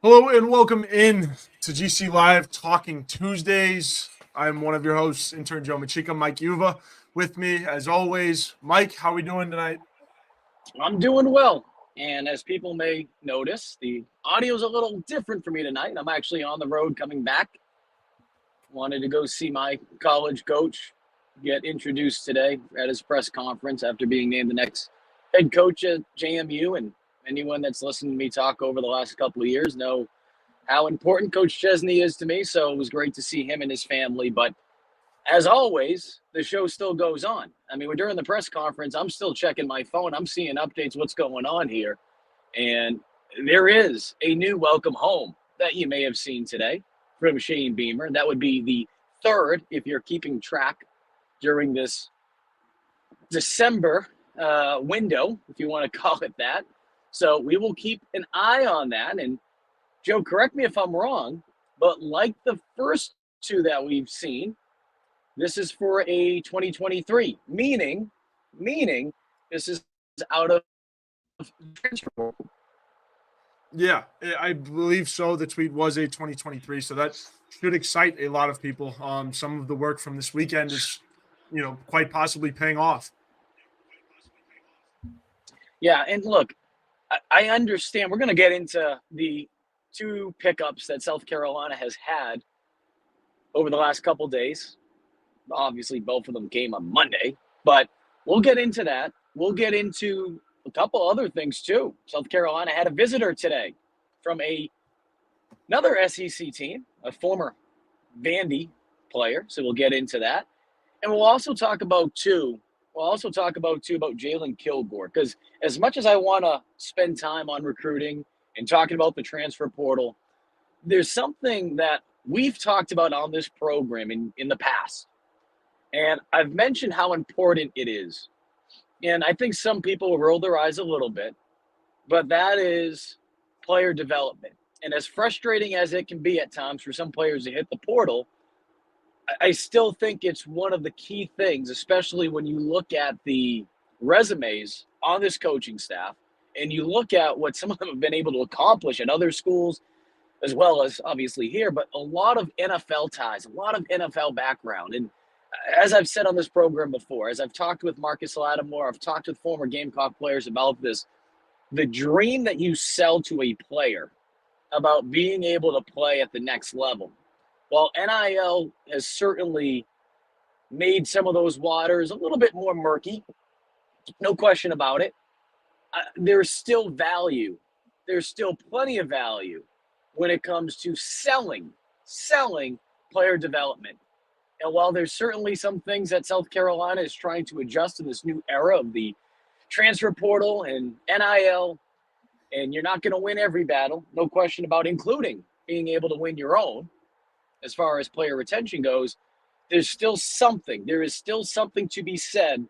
Hello and welcome in to GC Live Talking Tuesdays. I'm one of your hosts, Intern Joe Machika, Mike Yuva. With me, as always, Mike. How are we doing tonight? I'm doing well. And as people may notice, the audio is a little different for me tonight. I'm actually on the road coming back. Wanted to go see my college coach get introduced today at his press conference after being named the next head coach at JMU. And anyone that's listened to me talk over the last couple of years know how important Coach Chesney is to me. So it was great to see him and his family. But as always, the show still goes on. I mean, we're during the press conference. I'm still checking my phone. I'm seeing updates, what's going on here. And there is a new welcome home that you may have seen today from Shane Beamer. That would be the third, if you're keeping track during this December window, if you want to call it that. So we will keep an eye on that. And Joe, correct me if I'm wrong, but like the first two that we've seen, this is for a 2023, meaning this is out of transfer portal. Yeah, I believe so. The tweet was a 2023, so that should excite a lot of people. Some of the work from this weekend is, quite possibly paying off. Yeah, and look, I understand. We're going to get into the two pickups that South Carolina has had over the last couple days. Obviously, both of them came on Monday, but we'll get into that. We'll get into a couple other things too. South Carolina had a visitor today from another SEC team, a former Vandy player. So we'll get into that, and we'll also talk about about Jalen Kilgore, because as much as I want to spend time on recruiting and talking about the transfer portal, there's something that we've talked about on this program in the past. And I've mentioned how important it is. And I think some people will roll their eyes a little bit, but that is player development. And as frustrating as it can be at times for some players to hit the portal, I still think it's one of the key things, especially when you look at the resumes on this coaching staff and you look at what some of them have been able to accomplish at other schools, as well as obviously here, but a lot of NFL ties, a lot of NFL background. And as I've said on this program before, as I've talked with Marcus Lattimore, I've talked with former Gamecock players about this, the dream that you sell to a player about being able to play at the next level. Well, NIL has certainly made some of those waters a little bit more murky, no question about it. There's still value. There's still plenty of value when it comes to selling player development. And while there's certainly some things that South Carolina is trying to adjust to this new era of the transfer portal and NIL, and you're not going to win every battle, no question about, including being able to win your own as far as player retention goes, there is still something to be said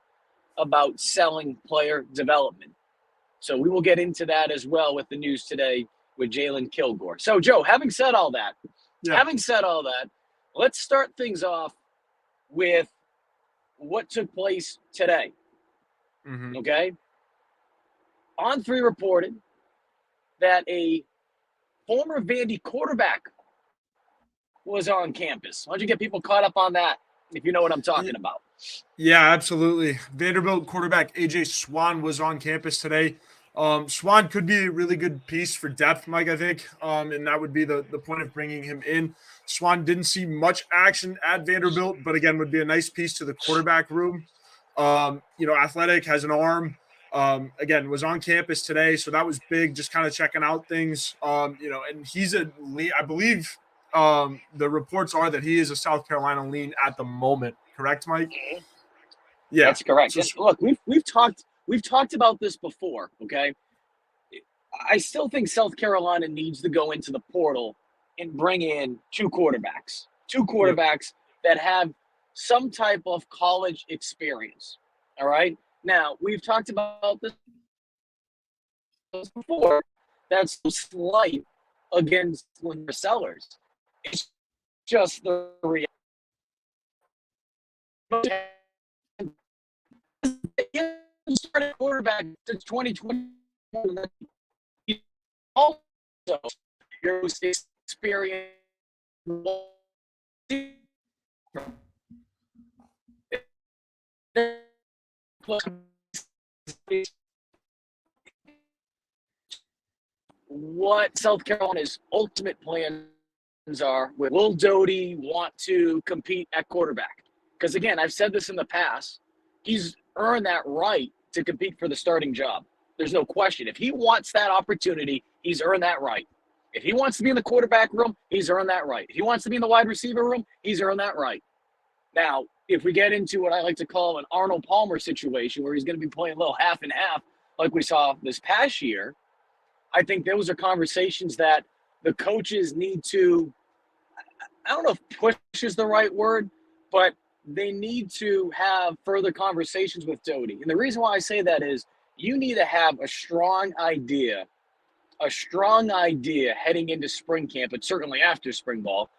about selling player development. So we will get into that as well with the news today with Jalen Kilgore. So, Joe, having said all that, let's start things off with what took place today. Mm-hmm. Okay? On3 reported that a former Vandy quarterback was on campus. Why don't you get people caught up on that, if you know what I'm talking about? Yeah, absolutely. Vanderbilt quarterback AJ Swan was on campus today. Swan could be a really good piece for depth, Mike, I think, and that would be the point of bringing him in. Swan didn't see much action at Vanderbilt, but again, would be a nice piece to the quarterback room. Athletic, has an arm. Again, was on campus today, so that was big, just kind of checking out things. And he's I believe the reports are that he is a South Carolina lean at the moment. Correct, Mike? Yeah, that's correct. So, look, we've talked about this before. Okay, I still think South Carolina needs to go into the portal and bring in two quarterbacks that have some type of college experience. All right. Now, we've talked about this before. That's slight against sellers. It's just the reality. Started quarterback since 2020. Also, your most experienced what South Carolina's ultimate plans are. Will Doty want to compete at quarterback? Because again, I've said this in the past, he's earned that right to compete for the starting job. There's no question. If he wants that opportunity, he's earned that right. If he wants to be in the quarterback room, he's earned that right. If he wants to be in the wide receiver room, he's earned that right. Now, if we get into what I like to call an Arnold Palmer situation where he's going to be playing a little half and half like we saw this past year, I think those are conversations that the coaches need to, I don't know if push is the right word, but they need to have further conversations with Doty. And the reason why I say that is you need to have a strong idea heading into spring camp, but certainly after spring ball,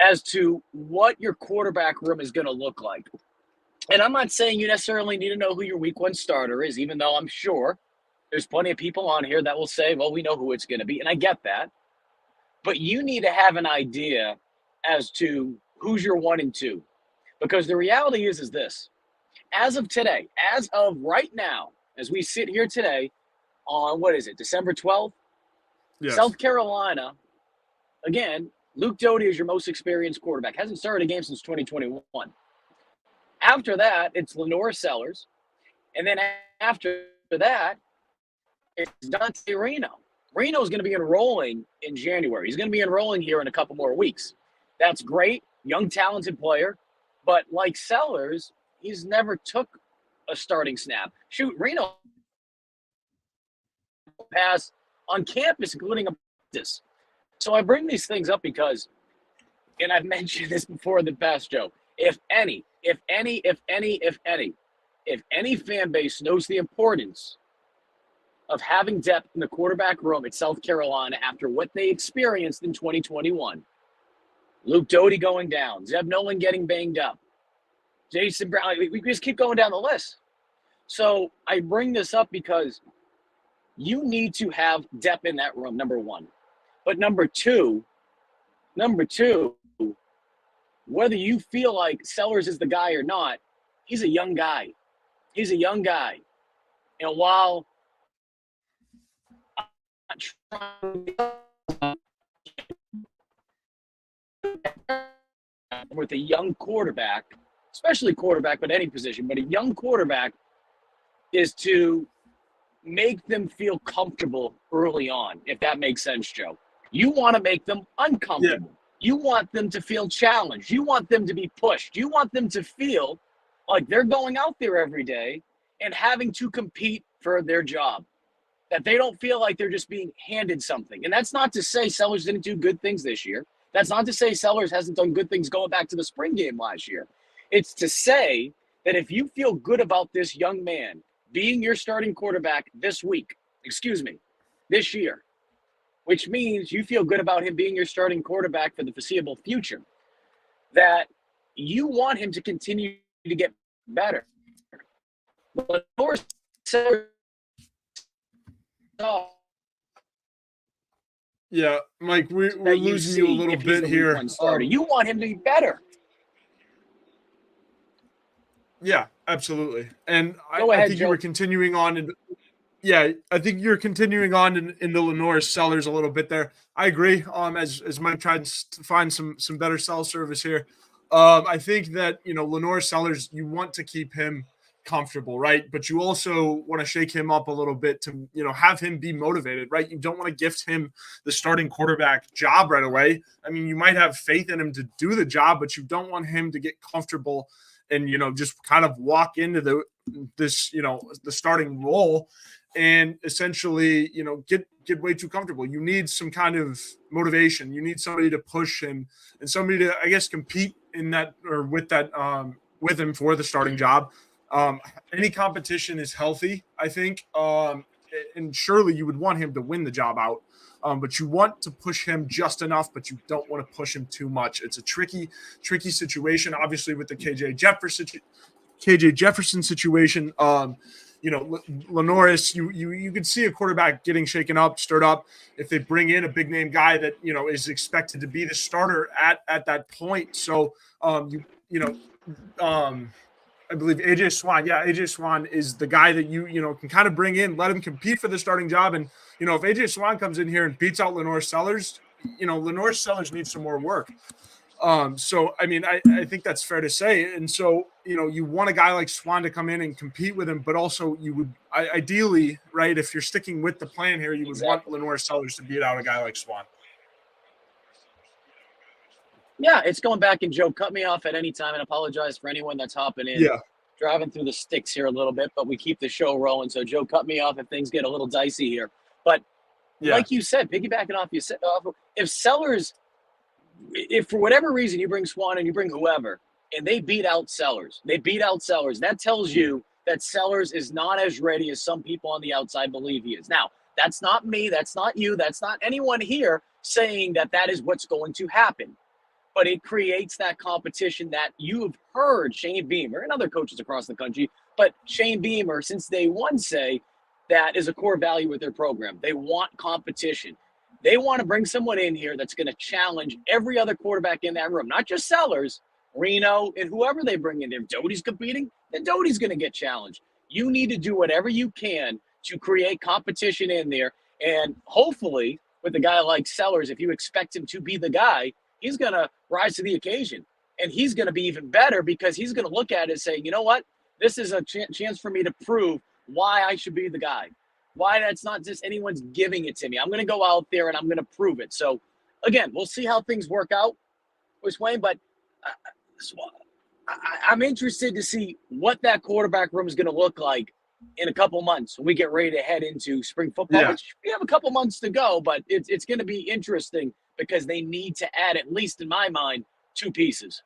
as to what your quarterback room is going to look like. And I'm not saying you necessarily need to know who your week one starter is, even though I'm sure there's plenty of people on here that will say, well, we know who it's going to be. And I get that. But you need to have an idea as to who's your 1 and 2. Because the reality is this. As of today, as of right now, as we sit here today on, December 12th? Yes. South Carolina, again, Luke Doty is your most experienced quarterback. Hasn't started a game since 2021. After that, it's Lenore Sellers. And then after that, it's Dante Reno. Reno's going to be enrolling in January. He's going to be enrolling here in a couple more weeks. That's great. Young, talented player. But like Sellers, he's never took a starting snap. Shoot, Reno pass on campus, including a practice. So I bring these things up because, and I've mentioned this before in the past, Joe, if any fan base knows the importance of having depth in the quarterback room at South Carolina after what they experienced in 2021, Luke Doty going down, Zeb Nolan getting banged up, Jason Brown, we just keep going down the list. So I bring this up because you need to have depth in that room, number one. But number two, whether you feel like Sellers is the guy or not, he's a young guy. And while I'm trying with a young quarterback, especially quarterback, but any position, but a young quarterback is to make them feel comfortable early on, if that makes sense, Joe. You want to make them uncomfortable. Yeah. You want them to feel challenged. You want them to be pushed. You want them to feel like they're going out there every day and having to compete for their job, that they don't feel like they're just being handed something. And that's not to say Sellers didn't do good things this year. That's not to say Sellers hasn't done good things going back to the spring game last year. It's to say that if you feel good about this young man being your starting quarterback this year, which means you feel good about him being your starting quarterback for the foreseeable future, that you want him to continue to get better. Yeah, Mike, we're losing you a little bit here. You want him to be better. Yeah, absolutely. And I think you were continuing on. I think you're continuing on in the Lenore Sellers a little bit there. I agree. As Mike tried to find some better cell service here, I think that Lenore Sellers, you want to keep him comfortable, right? But you also want to shake him up a little bit to have him be motivated, right? You don't want to gift him the starting quarterback job right away. I mean, you might have faith in him to do the job, but you don't want him to get comfortable and just kind of walk into the starting role and essentially get way too comfortable. You need some kind of motivation. You need somebody to push him and somebody to, I guess, compete in that or with that with him for the starting job. Any competition is healthy, I think, and surely you would want him to win the job out. But you want to push him just enough, but you don't want to push him too much. It's a tricky situation, obviously, with the KJ Jefferson situation. Lenoris, you could see a quarterback getting shaken up, stirred up if they bring in a big name guy that is expected to be the starter at that point. So I believe AJ Swan. Yeah, AJ Swan is the guy that you can kind of bring in, let him compete for the starting job. And if AJ Swan comes in here and beats out Lenore Sellers, Lenore Sellers needs some more work. So I mean, I think that's fair to say. And so you want a guy like Swan to come in and compete with him, but also you would ideally, right, if you're sticking with the plan here, you would want Lenore Sellers to beat out a guy like Swan. Yeah, it's going back, and Joe, cut me off at any time, and apologize for anyone that's hopping in. Yeah. Driving through the sticks here a little bit, but we keep the show rolling. So, Joe, cut me off if things get a little dicey here. But like you said, piggybacking off if Sellers, if for whatever reason you bring Swan and you bring whoever, and they beat out Sellers, that tells you that Sellers is not as ready as some people on the outside believe he is. Now, that's not me, that's not you, that's not anyone here saying that is what's going to happen. But it creates that competition that you've heard Shane Beamer and other coaches across the country, but Shane Beamer, since day one, say that is a core value with their program. They want competition. They want to bring someone in here that's going to challenge every other quarterback in that room, not just Sellers, Reno, and whoever they bring in there. If Doty's competing, then Doty's going to get challenged. You need to do whatever you can to create competition in there. And hopefully, with a guy like Sellers, if you expect him to be the guy, he's going to rise to the occasion, and he's going to be even better because he's going to look at it and say, you know what? This is a chance for me to prove why I should be the guy, why that's not just anyone's giving it to me. I'm going to go out there and I'm going to prove it. So, again, we'll see how things work out with Wayne, but I'm interested to see what that quarterback room is going to look like in a couple months when we get ready to head into spring football, which we have a couple months to go, but it's going to be interesting because they need to add, at least in my mind, 2 pieces.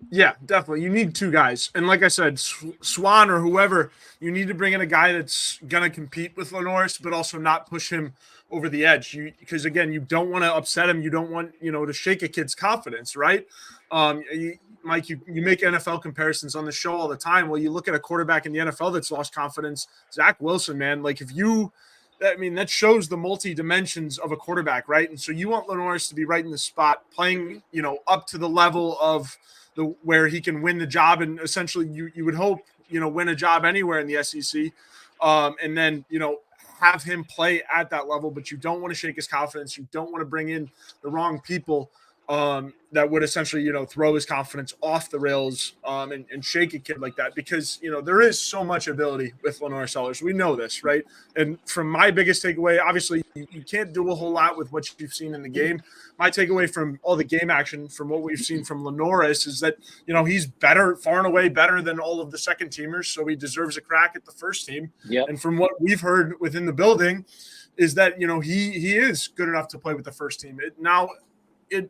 Yeah, definitely. You need 2 guys. And like I said, Swan or whoever, you need to bring in a guy that's going to compete with Lenoris, but also not push him over the edge. Because, again, you don't want to upset him. You don't want, to shake a kid's confidence, right? Mike, you make NFL comparisons on the show all the time. Well, you look at a quarterback in the NFL that's lost confidence, Zach Wilson, man. Like, that shows the multi-dimensions of a quarterback, right? And so you want Lenoris to be right in the spot, playing, up to the level of where he can win the job, and essentially you would hope, win a job anywhere in the SEC. And then, have him play at that level, but you don't want to shake his confidence. You don't want to bring in the wrong people that would essentially, throw his confidence off the rails and shake a kid like that, because, there is so much ability with Lenore Sellers. We know this, right? And from my biggest takeaway, obviously you can't do a whole lot with what you've seen in the game. My takeaway from all the game action, from what we've seen from Lenoris, is that, he's better, far and away better than all of the second teamers. So he deserves a crack at the first team. Yep. And from what we've heard within the building is that, he is good enough to play with the first team.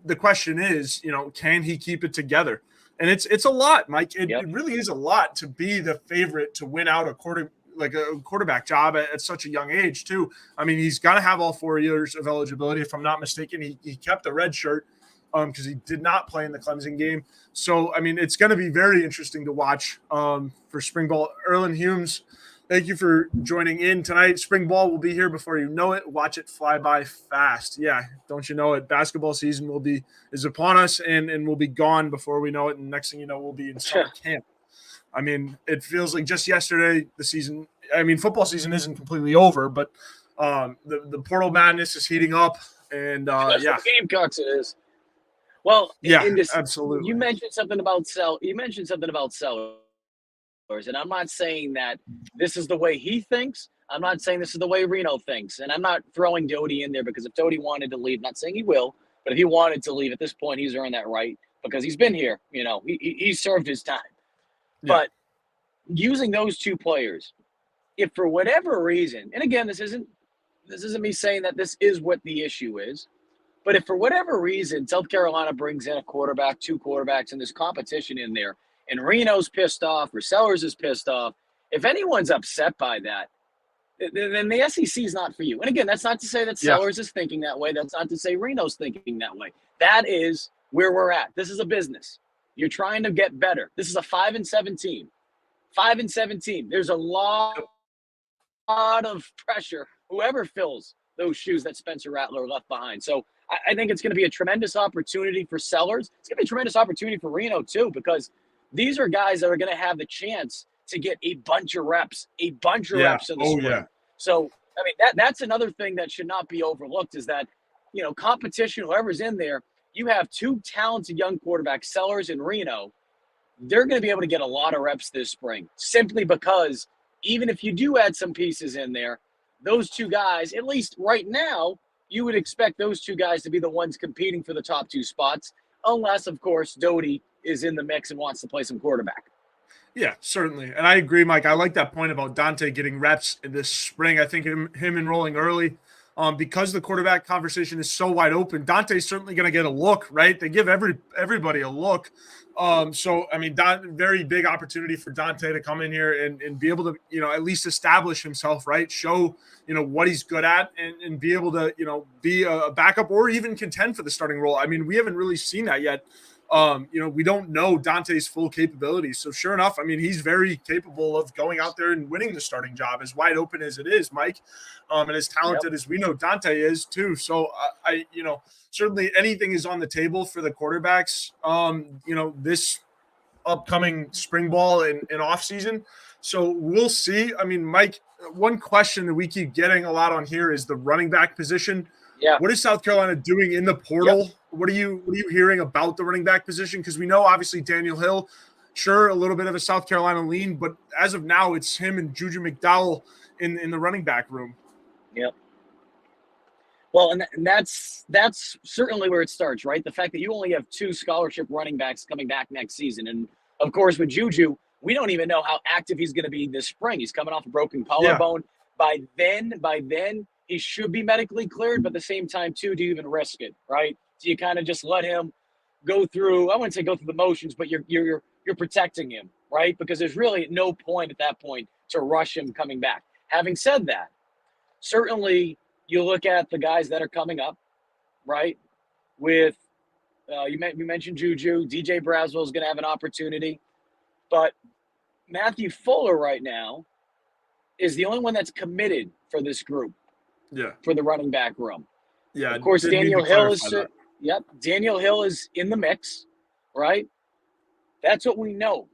The question is, can he keep it together? And it's a lot, Mike. It really is a lot to be the favorite to win out a quarterback job at such a young age, too. I mean, he's got to have all 4 years of eligibility. If I'm not mistaken, he kept the red shirt because he did not play in the Clemson game. So, I mean, it's going to be very interesting to watch for spring ball. Erlen Humes, thank you for joining in tonight. Spring ball will be here before you know it. Watch it fly by fast. Yeah, don't you know it? Basketball season is upon us, and we'll be gone before we know it. And next thing you know, we'll be in summer camp. I mean, it feels like just yesterday football season isn't completely over, but the portal madness is heating up, and Gamecocks it is. Well, absolutely. You mentioned something about Sellers, and I'm not saying that this is the way he thinks. I'm not saying this is the way Reno thinks, and I'm not throwing Doty in there because if Doty wanted to leave, not saying he will, but if he wanted to leave at this point, he's earned that right because he's been here. He served his time. Yeah. But using those 2 players, if for whatever reason, and again, this isn't me saying that this is what the issue is, but if for whatever reason South Carolina brings in a quarterback, 2 quarterbacks, and there's competition in there, and Reno's pissed off or Sellers is pissed off, if anyone's upset by that, then the SEC is not for you. And again, that's not to say that Sellers is thinking that way. That's not to say Reno's thinking that way. That is where we're at. This is a business. You're trying to get better. This is a 5-7 team. 5-7 team. There's a lot lot of pressure, whoever fills those shoes that Spencer Rattler left behind. So I think it's going to be a tremendous opportunity for Sellers. It's going to be a tremendous opportunity for Reno, too, because these are guys that are going to have the chance to get a bunch of reps in the Oh, spring. yeah. So, I mean, that's another thing that should not be overlooked is that, competition, whoever's in there, you have two talented young quarterbacks, Sellers and Reno. They're going to be able to get a lot of reps this spring simply because even if you do add some pieces in there, those two guys, at least right now, you would expect those two guys to be the ones competing for the top two spots, unless, of course, Doty is in the mix and wants to play some quarterback. Yeah, certainly. And I agree, Mike. I like that point about Dante getting reps in this spring. I think him enrolling early, because the quarterback conversation is so wide open, Dante's certainly going to get a look, right? They give everybody a look. So, I mean, very big opportunity for Dante to come in here and be able to, at least establish himself, right? Show, what he's good at and be able to, be a backup or even contend for the starting role. I mean, we haven't really seen that yet. We don't know Dante's full capabilities. So sure enough, I mean, he's very capable of going out there and winning the starting job, as wide open as it is, Mike, and as talented as we know Dante is too. So certainly anything is on the table for the quarterbacks, this upcoming spring ball and off season. So we'll see. I mean, Mike, one question that we keep getting a lot on here is the running back position. Yeah. What is South Carolina doing in the portal? Yep. What are you hearing about the running back position? Because we know obviously Daniel Hill, sure, a little bit of a South Carolina lean, but as of now, it's him and Juju McDowell in the running back room. Yep. Well, and that's certainly where it starts, right? The fact that you only have two scholarship running backs coming back next season, and of course with Juju, we don't even know how active he's going to be this spring. He's coming off a broken collarbone. Yeah. By then, he should be medically cleared, but at the same time, too, do you even risk it, right? Do you kind of just let him go through? I wouldn't say go through the motions, but you're protecting him, right? Because there's really no point at that point to rush him coming back. Having said that, certainly you look at the guys that are coming up, right? With you mentioned Juju, DJ Braswell is going to have an opportunity, but Matthew Fuller right now is the only one that's committed for this group. Yeah. For the running back room. Yeah. Of course, Daniel Hill is. Yep. Daniel Hill is in the mix, right? That's what we know.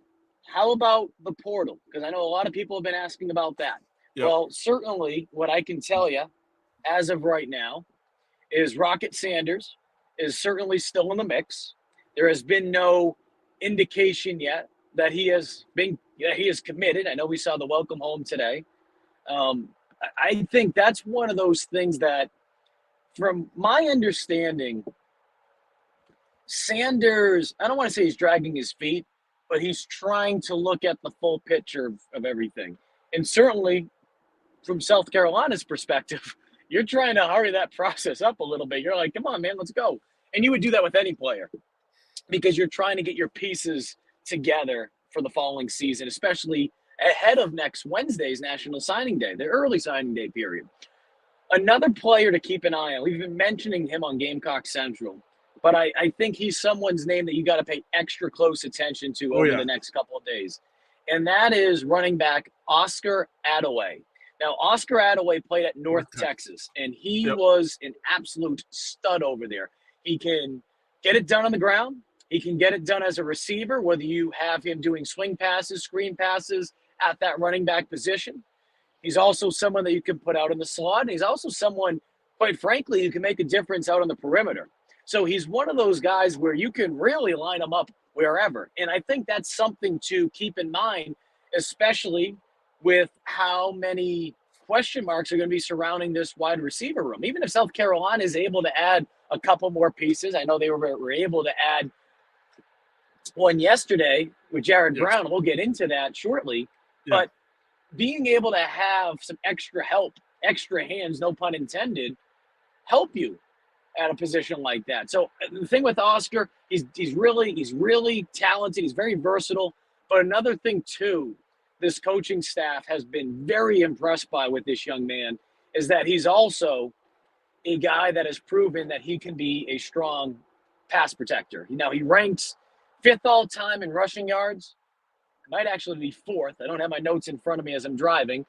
How about the portal? Because I know a lot of people have been asking about that. Yep. Well, certainly what I can tell you as of right now is Rocket Sanders is certainly still in the mix. There has been no indication yet that he is committed. I know we saw the welcome home today. I think that's one of those things that, from my understanding, Sanders, I don't want to say he's dragging his feet, but he's trying to look at the full picture of everything. And certainly, from South Carolina's perspective, you're trying to hurry that process up a little bit. You're like, come on, man, let's go. And you would do that with any player because you're trying to get your pieces together for the following season, especially ahead of next Wednesday's National Signing Day, the early signing day period. Another player to keep an eye on, we've been mentioning him on Gamecock Central, but I think he's someone's name that you got to pay extra close attention to over the next couple of days. And that is running back Oscar Attaway. Now, Oscar Attaway played at North Texas, and he was an absolute stud over there. He can get it done on the ground. He can get it done as a receiver, whether you have him doing swing passes, screen passes at that running back position. He's also someone that you can put out in the slot. And he's also someone, quite frankly, who can make a difference out on the perimeter. So he's one of those guys where you can really line him up wherever. And I think that's something to keep in mind, especially with how many question marks are going to be surrounding this wide receiver room. Even if South Carolina is able to add a couple more pieces, I know they were able to add one yesterday with Jared Brown. We'll get into that shortly. Yeah. But being able to have some extra help, extra hands, no pun intended, help you at a position like that. So the thing with Oscar, he's really talented. He's very versatile. But another thing too, this coaching staff has been very impressed by with this young man is that he's also a guy that has proven that he can be a strong pass protector. Now he ranks 5th all-time in rushing yards. Might actually be 4th. I don't have my notes in front of me as I'm driving,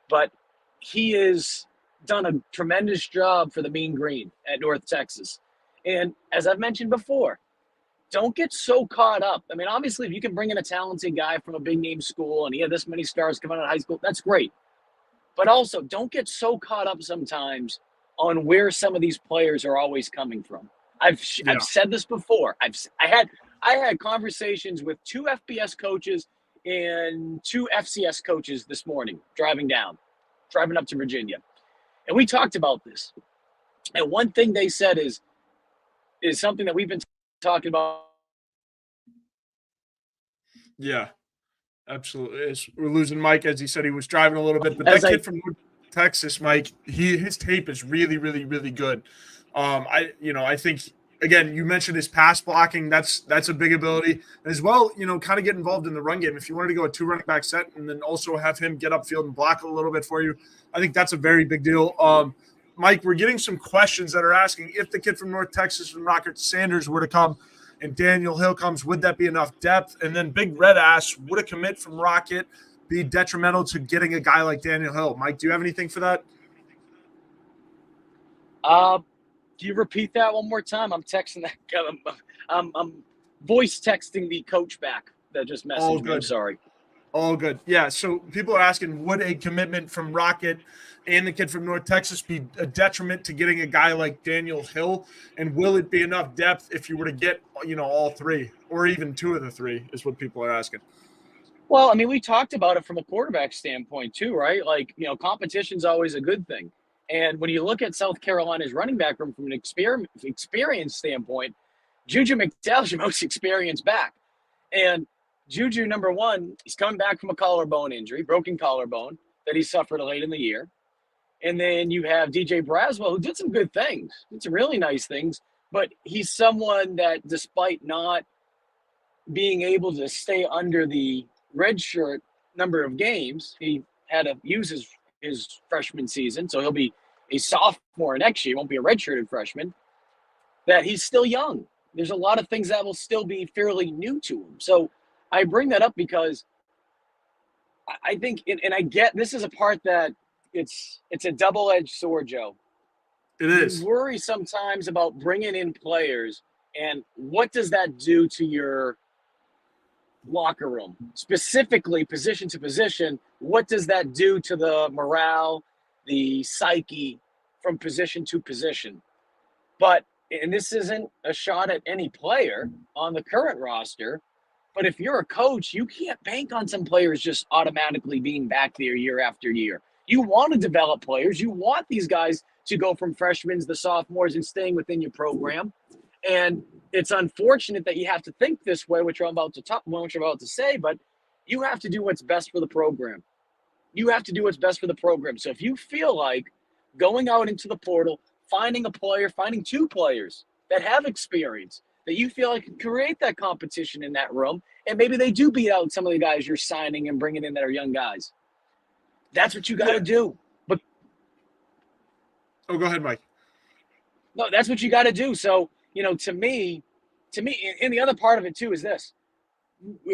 but he has done a tremendous job for the Mean Green at North Texas. And as I've mentioned before, don't get so caught up. I mean, obviously, if you can bring in a talented guy from a big name school and he had this many stars coming out of high school, that's great. But also, don't get so caught up sometimes on where some of these players are always coming from. I've said this before. I had conversations with 2 FBS coaches and 2 FCS coaches this morning driving up to Virginia, and we talked about this. And one thing they said is something that we've been talking about. Yeah, absolutely. We're losing Mike, as he said he was driving a little bit, but that kid from North Texas, Mike, his tape is really, really, really good. I think again, you mentioned his pass blocking. That's a big ability, and as well. Kind of get involved in the run game. If you wanted to go a 2 running back set, and then also have him get upfield and block a little bit for you, I think that's a very big deal. Mike, we're getting some questions that are asking if the kid from North Texas from Rocket Sanders were to come and Daniel Hill comes, would that be enough depth? And then Big Red asks, would a commit from Rocket be detrimental to getting a guy like Daniel Hill? Mike, do you have anything for that? Do you repeat that one more time? I'm texting that. I'm voice texting the coach back that just messaged me. I'm sorry. All good. Yeah, so people are asking, would a commitment from Rocket and the kid from North Texas be a detriment to getting a guy like Daniel Hill? And will it be enough depth if you were to get, all 3 or even 2 of the 3 is what people are asking. Well, I mean, we talked about it from a quarterback standpoint too, right? Like, competition's always a good thing. And when you look at South Carolina's running back room from an experience standpoint, Juju McDowell's your most experienced back. And Juju, number one, he's coming back from a collarbone injury, broken collarbone that he suffered late in the year. And then you have DJ Braswell, who did some good things, did some really nice things, but he's someone that, despite not being able to stay under the red shirt number of games, he had to use his freshman season, so he'll be a sophomore next year. He won't be a redshirted freshman. That he's still young. There's a lot of things that will still be fairly new to him. So I bring that up because I think, and I get this is a part that it's a double-edged sword, Joe. It is. You worry sometimes about bringing in players, and what does that do to your locker room, specifically position to position? What does that do to the morale, the psyche from position to position? And this isn't a shot at any player on the current roster, but if you're a coach, you can't bank on some players just automatically being back there year after year. You want to develop players. You want these guys to go from freshmen to sophomores and staying within your program. And it's unfortunate that you have to think this way, which I'm about to say, but you have to do what's best for the program. You have to do what's best for the program. So if you feel like going out into the portal, finding 2 players that have experience, that you feel like can create that competition in that room, and maybe they do beat out some of the guys you're signing and bringing in that are young guys. That's what you got to do. But go ahead, Mike. No, that's what you got to do. So, to me, and the other part of it too is this.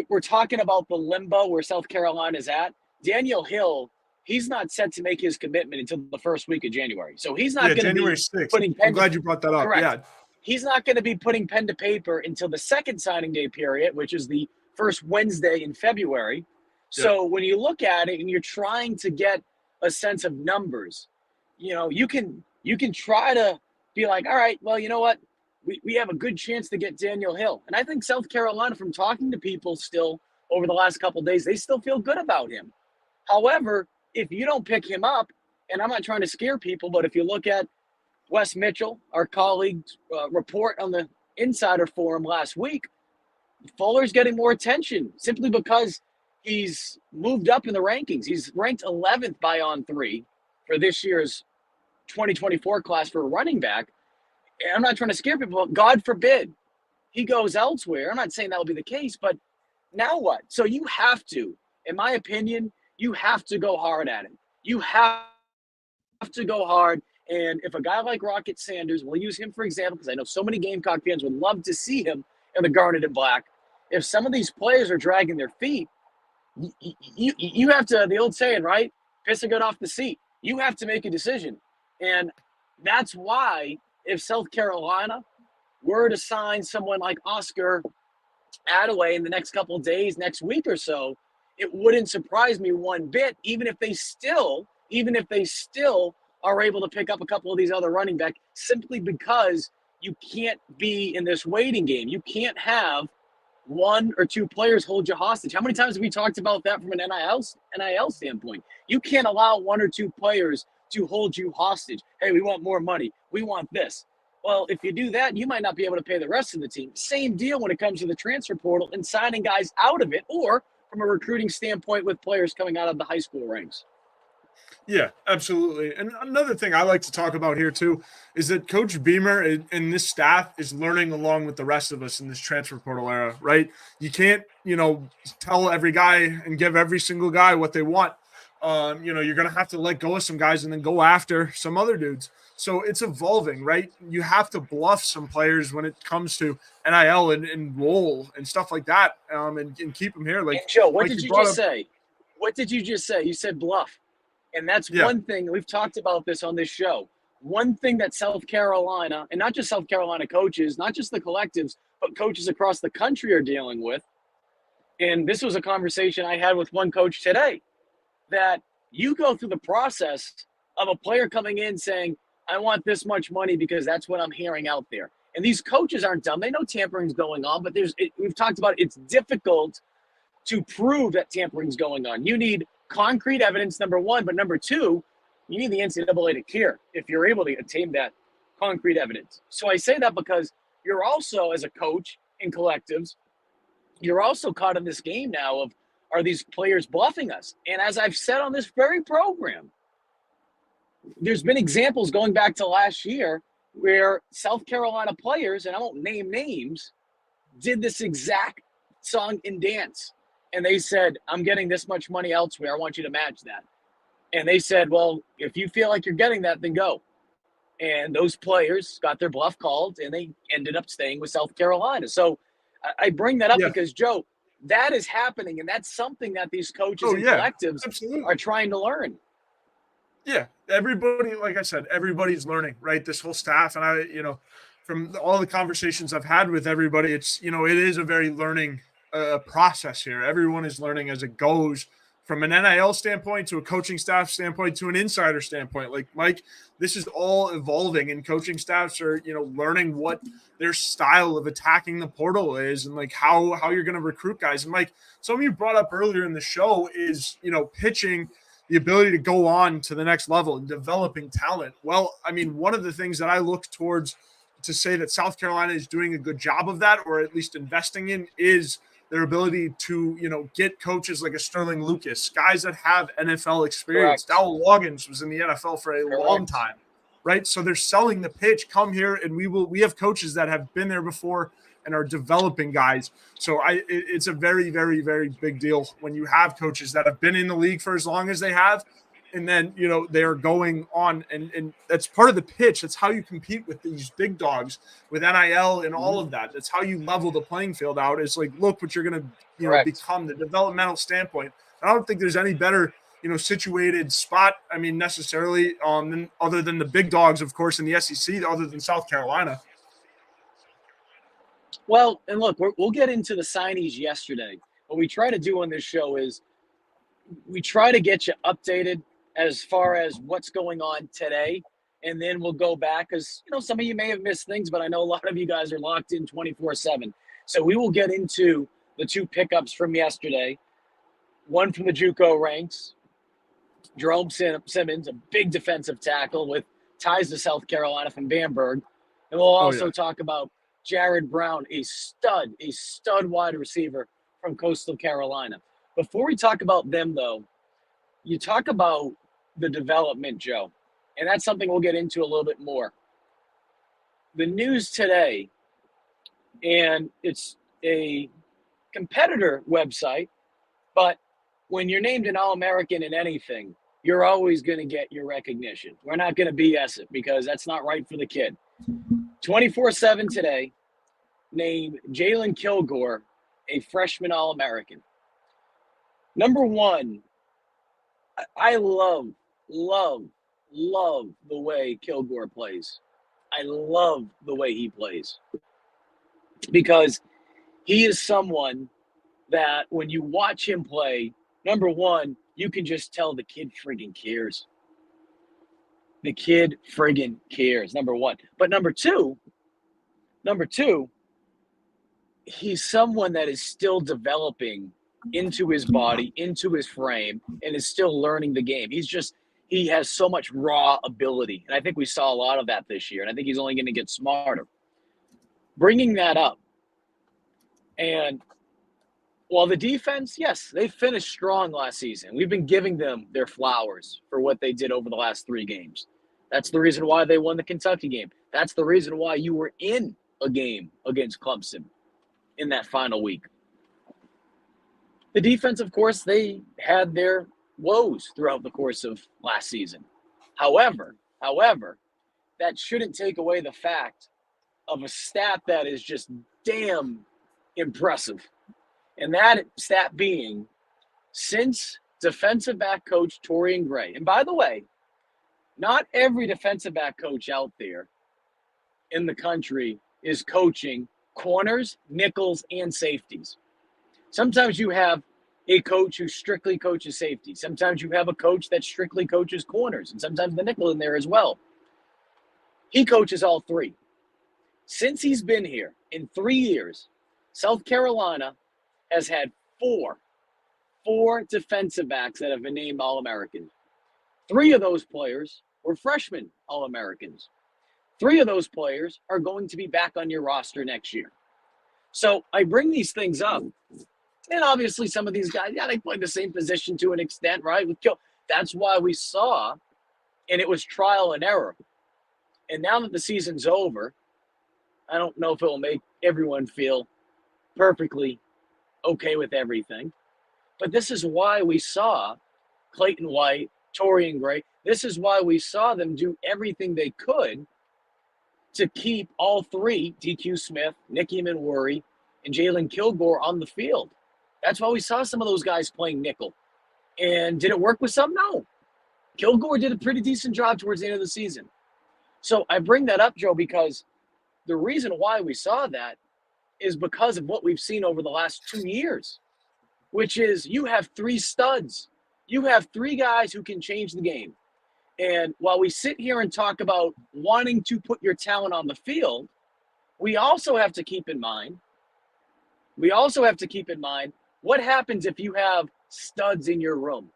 We're talking about the limbo where South Carolina is at. Daniel Hill, he's not set to make his commitment until the first week of January. So he's not going to be January 6th. putting pen. I'm glad you brought that up. Correct. Yeah. He's not going to be putting pen to paper until the second signing day period, which is the first Wednesday in February. So when you look at it and you're trying to get a sense of numbers, you can try to be like, all right, well, you know what? We have a good chance to get Daniel Hill. And I think South Carolina, from talking to people still over the last couple of days, they still feel good about him. However, if you don't pick him up, and I'm not trying to scare people, but if you look at Wes Mitchell, our colleague's report on the Insider Forum last week, Fuller's getting more attention simply because he's moved up in the rankings. He's ranked 11th by On3 for this year's 2024 class for a running back. And I'm not trying to scare people, but God forbid he goes elsewhere. I'm not saying that will be the case, but now what? So you have to, in my opinion, you have to go hard at it. You have to go hard. And if a guy like Rocket Sanders, we'll use him for example, because I know so many Gamecock fans would love to see him in the garnet and black. If some of these players are dragging their feet, you have to, the old saying, right? Piss a good off the seat. You have to make a decision. And that's why if South Carolina were to sign someone like Oscar Attaway in the next couple of days, next week or so, it wouldn't surprise me one bit, even if they still are able to pick up a couple of these other running backs, simply because you can't be in this waiting game. You can't have one or two players hold you hostage. How many times have we talked about that from an NIL standpoint? You can't allow one or two players to hold you hostage. Hey, we want more money. We want this. Well, if you do that, you might not be able to pay the rest of the team. Same deal when it comes to the transfer portal and signing guys out of it, or from a recruiting standpoint with players coming out of the high school ranks. Yeah, absolutely. And another thing I like to talk about here too is that Coach Beamer and this staff is learning along with the rest of us in this transfer portal era, right? You can't, tell every guy and give every single guy what they want. You're going to have to let go of some guys and then go after some other dudes. So it's evolving, right? You have to bluff some players when it comes to NIL and roll and stuff like that, and keep them here. And Joe, what like did you you brought just up, say? What did you just say? You said bluff. And that's yeah, one thing, we've talked about this on this show. One thing that South Carolina, and not just South Carolina coaches, not just the collectives, but coaches across the country are dealing with. And this was a conversation I had with one coach today, that you go through the process of a player coming in saying, I want this much money because that's what I'm hearing out there. And these coaches aren't dumb. They know tampering's going on, but we've talked about it's difficult to prove that tampering's going on. You need concrete evidence, number one, but number two, you need the NCAA to care if you're able to attain that concrete evidence. So I say that because you're also, as a coach in collectives, you're also caught in this game now of, are these players bluffing us? And as I've said on this very program, there's been examples going back to last year where South Carolina players, and I won't name names, did this exact song and dance. And they said, I'm getting this much money elsewhere. I want you to match that. And they said, well, if you feel like you're getting that, then go. And those players got their bluff called, and they ended up staying with South Carolina. So I bring that up yeah. because, Joe, that is happening, and that's something that these coaches Oh and yeah, collectives absolutely. are trying to learn. Yeah, everybody, like I said, everybody's learning, right? This whole staff, and from all the conversations I've had with everybody, it is a very learning process here. Everyone is learning as it goes, from an NIL standpoint to a coaching staff standpoint to an insider standpoint. Like Mike, this is all evolving, and coaching staffs are, learning what their style of attacking the portal is, and like how you're going to recruit guys. And Mike, something you brought up earlier in the show is, pitching the ability to go on to the next level and developing talent. Well, I mean, one of the things that I look towards to say that South Carolina is doing a good job of that, or at least investing in, is their ability to, get coaches like a Sterling Lucas, guys that have NFL experience. Correct. Dowell Loggins was in the NFL for a long time, right? So they're selling the pitch. Come here, and we have coaches that have been there before and are developing guys. So it's a very, very, very big deal when you have coaches that have been in the league for as long as they have, and then they're going on, and that's part of the pitch. That's how you compete with these big dogs, with NIL and all of that. That's how you level the playing field out. It's like, look what you're going to become, the developmental standpoint. I don't think there's any better situated spot, I mean, necessarily, other than the big dogs, of course, in the SEC, other than South Carolina. Well, and look, we'll get into the signees yesterday. What we try to do on this show is we try to get you updated as far as what's going on today, and then we'll go back because, some of you may have missed things, but I know a lot of you guys are locked in 24/7. So we will get into the two pickups from yesterday, one from the JUCO ranks, Jerome Simmons, a big defensive tackle with ties to South Carolina from Bamberg. And we'll also talk about Jared Brown, a stud wide receiver from Coastal Carolina. Before we talk about them, though, you talk about the development, Joe, and that's something we'll get into a little bit more. The news today, and it's a competitor website, but when you're named an All-American in anything, you're always going to get your recognition. We're not going to BS it because that's not right for the kid. 24/7 today named Jalen Kilgore a freshman All-American. Number one, I love love the way Kilgore plays. I love the way he plays because he is someone that when you watch him play, number one, you can just tell the kid friggin' cares. The kid friggin' cares, number one. But number two, he's someone that is still developing into his body, into his frame, and is still learning the game. He has so much raw ability. And I think we saw a lot of that this year. And I think he's only going to get smarter. Bringing that up. And while the defense, yes, they finished strong last season. We've been giving them their flowers for what they did over the last 3 games. That's the reason why they won the Kentucky game. That's the reason why you were in a game against Clemson in that final week. The defense, of course, they had their woes throughout the course of last season. However, that shouldn't take away the fact of a stat that is just damn impressive. And that stat being, since defensive back coach Torian Gray, and by the way, not every defensive back coach out there in the country is coaching corners, nickels, and safeties. Sometimes you have a coach who strictly coaches safety. Sometimes you have a coach that strictly coaches corners, and sometimes the nickel in there as well. He coaches all 3. Since he's been here, in 3 years, South Carolina has had four defensive backs that have been named All-Americans. 3 of those players were freshman All-Americans. 3 of those players are going to be back on your roster next year. So I bring these things up. And obviously some of these guys, yeah, they play the same position to an extent, right? That's why we saw, and it was trial and error. And now that the season's over, I don't know if it will make everyone feel perfectly okay with everything. But this is why we saw Clayton White, Torian Gray. This is why we saw them do everything they could to keep all 3, DQ Smith, Nicky Manwuri, and Jalen Kilgore on the field. That's why we saw some of those guys playing nickel. And did it work with some? No. Kilgore did a pretty decent job towards the end of the season. So I bring that up, Joe, because the reason why we saw that is because of what we've seen over the last 2 years, which is you have 3 studs. You have 3 guys who can change the game. And while we sit here and talk about wanting to put your talent on the field, we also have to keep in mind what happens if you have studs in your room,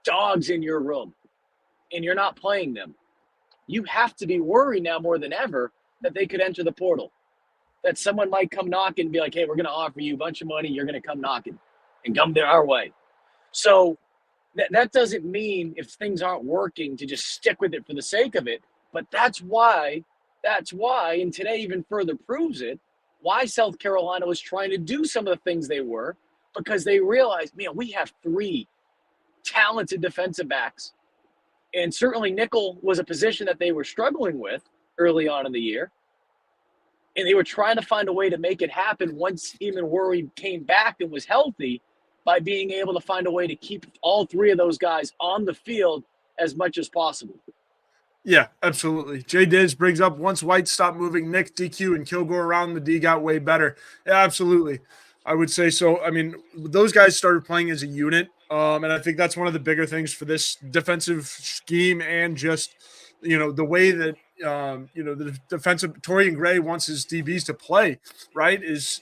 dogs in your room, and you're not playing them. You have to be worried now more than ever that they could enter the portal, that someone might come knocking and be like, hey, we're going to offer you a bunch of money. You're going to come knocking and come there our way. So that doesn't mean if things aren't working to just stick with it for the sake of it. But that's why, and today even further proves it, why South Carolina was trying to do some of the things they were, because they realized, man, we have 3 talented defensive backs. And certainly nickel was a position that they were struggling with early on in the year. And they were trying to find a way to make it happen once Worry came back and was healthy, by being able to find a way to keep all 3 of those guys on the field as much as possible. Yeah, absolutely. Jay Diz brings up, once White stopped moving Nick, DQ, and Kilgore around, the D got way better. Yeah, absolutely. I would say so. I mean, those guys started playing as a unit, and I think that's one of the bigger things for this defensive scheme, and just, the way that, the defensive Torian Gray wants his DBs to play, right, is,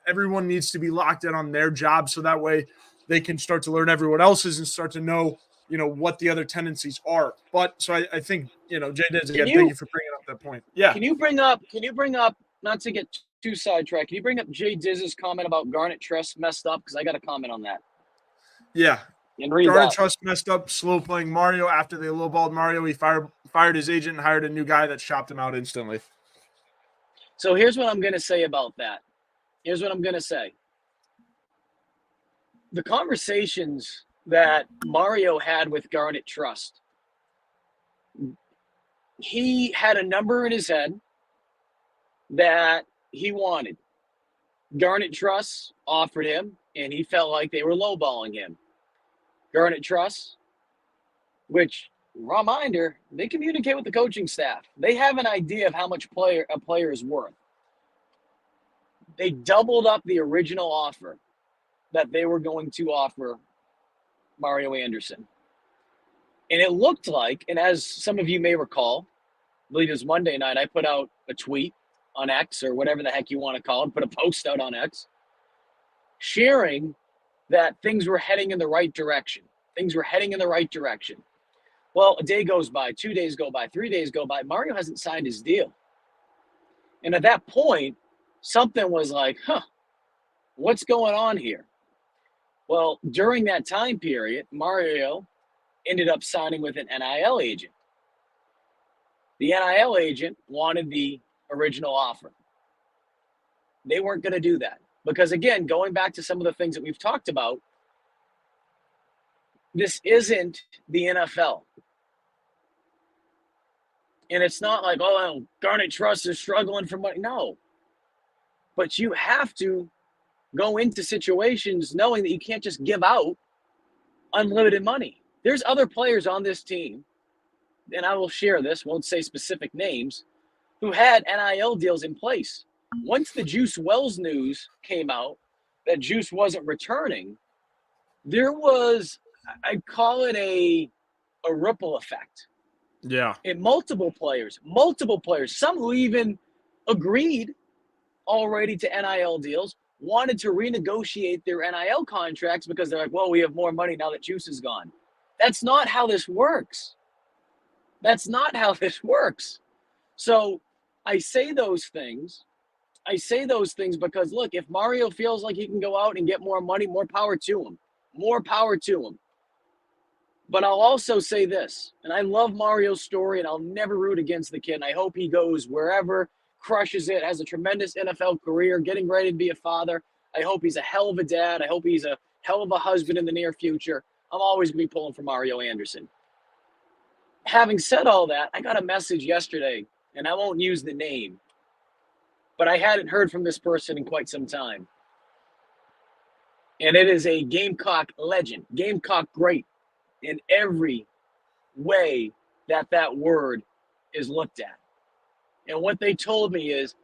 everyone needs to be locked in on their job, so that way they can start to learn everyone else's and start to know, what the other tendencies are. But so I think, Jay Diz, again, thank you for bringing up that point. Yeah. Can you bring up, not to get too sidetracked, can you bring up Jay Diz's comment about Garnet Trust messed up? Because I got a comment on that. Yeah. And read Garnet that. Trust messed up slow playing Mario. After they lowballed Mario, he fired his agent and hired a new guy that chopped him out instantly. So here's what I'm going to say about that. The conversations that Mario had with Garnet Trust, he had a number in his head that he wanted. Garnet Trust offered him, and he felt like they were lowballing him. Garnet Trust, which reminder, they communicate with the coaching staff. They have an idea of how much a player is worth. They doubled up the original offer that they were going to offer Mario Anderson. And it looked like, and as some of you may recall, I believe it was Monday night, I put out a tweet on X or whatever the heck you want to call it, put a post out on X, sharing that things were heading in the right direction. Things were heading in the right direction. Well, a day goes by, 2 days go by, 3 days go by. Mario hasn't signed his deal. And at that point, something was like, what's going on here? Well, during that time period, Mario ended up signing with an NIL agent. The NIL agent wanted the original offer. They weren't going to do that. Because again, going back to some of the things that we've talked about, this isn't the NFL. And it's not like, oh, Garnet Trust is struggling for money. No. But you have to go into situations knowing that you can't just give out unlimited money. There's other players on this team, and I will share this, won't say specific names, who had NIL deals in place. Once the Juice Wells news came out that Juice wasn't returning, there was, I'd call it a ripple effect. Yeah. And multiple players, some who even agreed already to NIL deals, wanted to renegotiate their NIL contracts because they're like, well, we have more money now that Juice is gone. That's not how this works. That's not how this works. So I say those things because, look, if Mario feels like he can go out and get more money, more power to him. More power to him. But I'll also say this, and I love Mario's story, and I'll never root against the kid. And I hope he goes wherever, crushes it, has a tremendous NFL career, getting ready to be a father. I hope he's a hell of a dad. I hope he's a hell of a husband in the near future. I'm always going to be pulling for Mario Anderson. Having said all that, I got a message yesterday, and I won't use the name, but I hadn't heard from this person in quite some time. And it is a Gamecock legend, Gamecock great in every way that word is looked at. And what they told me is,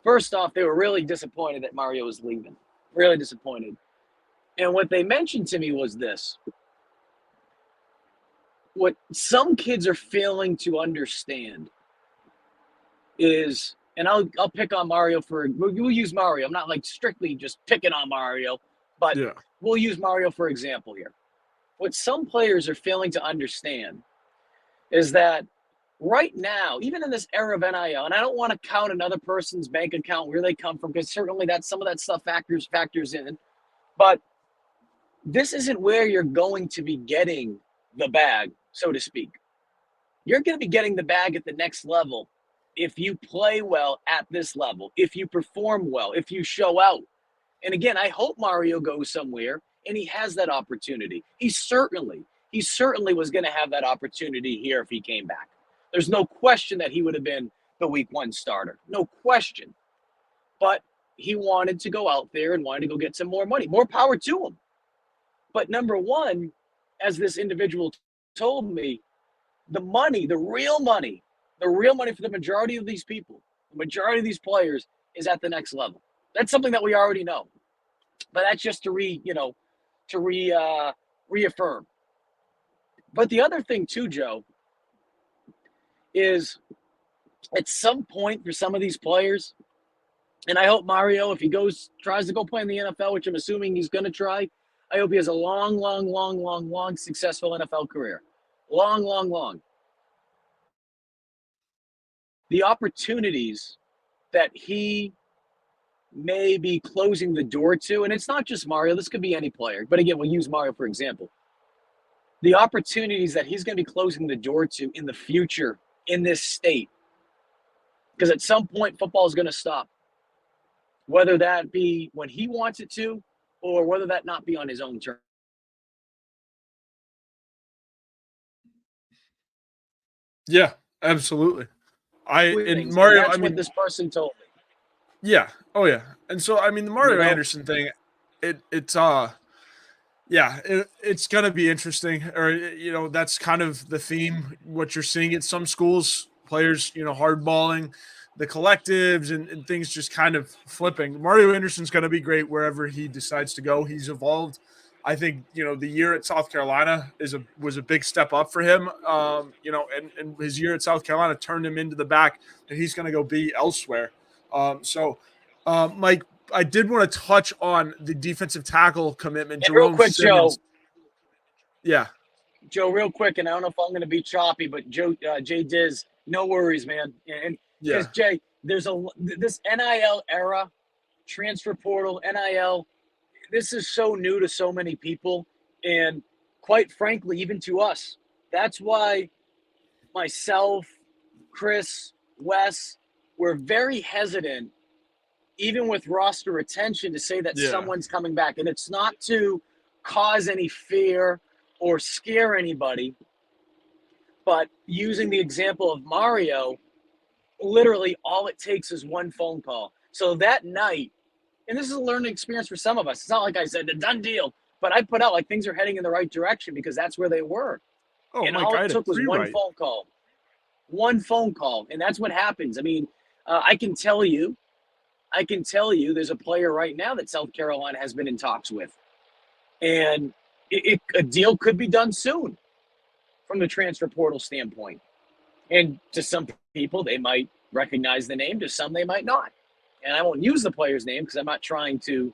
first off, they were really disappointed that Mario was leaving. Really disappointed. And what they mentioned to me was this. What some kids are failing to understand is, and I'll pick on Mario we'll use Mario. I'm not like strictly just picking on Mario, but yeah, we'll use Mario for example here. What some players are failing to understand is that right now, even in this era of NIL, and I don't want to count another person's bank account, where they come from, because certainly some of that stuff factors in, but this isn't where you're going to be getting the bag, so to speak. You're going to be getting the bag at the next level if you play well at this level, if you perform well, if you show out. And again, I hope Mario goes somewhere and he has that opportunity. He certainly was going to have that opportunity here if he came back. There's no question that he would have been the week one starter. No question. But he wanted to go out there and wanted to go get some more money. More power to him. But number one, as this individual told me, the money, the real money for the majority of these people, the majority of these players is at the next level. That's something that we already know. But that's just to reaffirm. But the other thing too, Joe, is at some point for some of these players, and I hope Mario, if he tries to go play in the NFL, which I'm assuming he's going to try, I hope he has a long, successful NFL career. Long. The opportunities that he may be closing the door to, and it's not just Mario, this could be any player, but again, we'll use Mario for example. The opportunities that he's going to be closing the door to in the future in this state, because at some point football is going to stop, whether that be when he wants it to or whether that not be on his own terms. Yeah, absolutely. Mario, that's what this person told me. Yeah. Oh yeah. And so I mean the Mario Anderson thing, it's Yeah, it's going to be interesting. Or, that's kind of the theme, what you're seeing at some schools, players, hardballing the collectives and things just kind of flipping. Mario Anderson's going to be great wherever he decides to go. He's evolved. I think, the year at South Carolina was a big step up for him. And his year at South Carolina turned him into the back that he's going to go be elsewhere. Mike, I did want to touch on the defensive tackle commitment, And real Jerome quick, Joe, Simmons. Yeah, real quick, and I don't know if I'm going to be choppy, but Jay Diz, no worries, man. And because yeah, Jay, there's this NIL era, transfer portal, NIL. This is so new to so many people, and quite frankly, even to us. That's why myself, Chris, Wes, we're very hesitant, even with roster retention, to say that yeah, someone's coming back. And it's not to cause any fear or scare anybody, but using the example of Mario, literally all it takes is one phone call. So that night, and this is a learning experience for some of us. It's not like I said, a done deal, but I put out like things are heading in the right direction because that's where they were. Oh, And Mike, all I it had a took was one pre-write. phone call. One phone call. And that's what happens. I mean, I can tell you there's a player right now that South Carolina has been in talks with. And a deal could be done soon from the transfer portal standpoint. And to some people, they might recognize the name. To some, they might not. And I won't use the player's name because I'm not trying to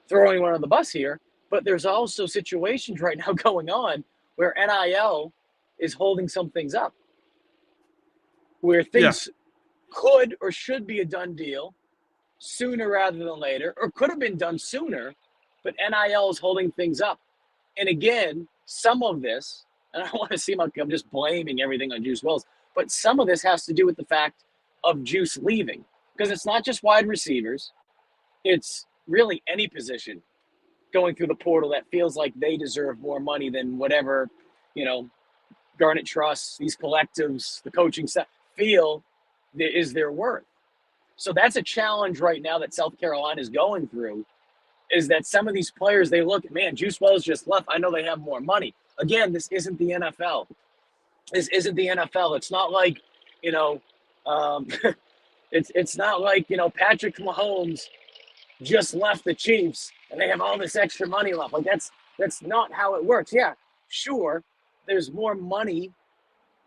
throw anyone on the bus here. But there's also situations right now going on where NIL is holding some things up, where Yeah, things could or should be a done deal sooner rather than later, or could have been done sooner, but NIL is holding things up. And again, some of this, and I don't want to seem like I'm just blaming everything on Juice Wells, but some of this has to do with the fact of Juice leaving. Because it's not just wide receivers, it's really any position going through the portal that feels like they deserve more money than whatever, you know, Garnet Trusts, these collectives, the coaching staff feel is their worth. So that's a challenge right now that South Carolina is going through, is that some of these players, they look, man, Juice Wells just left. I know they have more money. Again, this isn't the NFL. This isn't the NFL. It's not like, you know, um, it's not like, you know, Patrick Mahomes just left the Chiefs and they have all this extra money left. Like that's not how it works. Yeah, sure, there's more money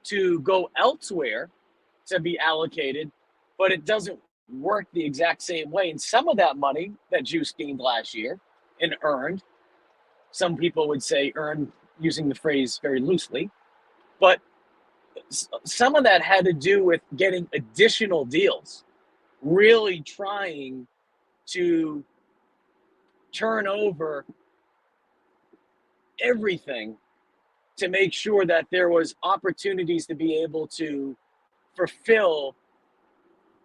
to go elsewhere to be allocated, but it doesn't work the exact same way. And some of that money that Juice gained last year and earned, some people would say earned using the phrase very loosely, but some of that had to do with getting additional deals, really trying to turn over everything to make sure that there was opportunities to be able to fulfill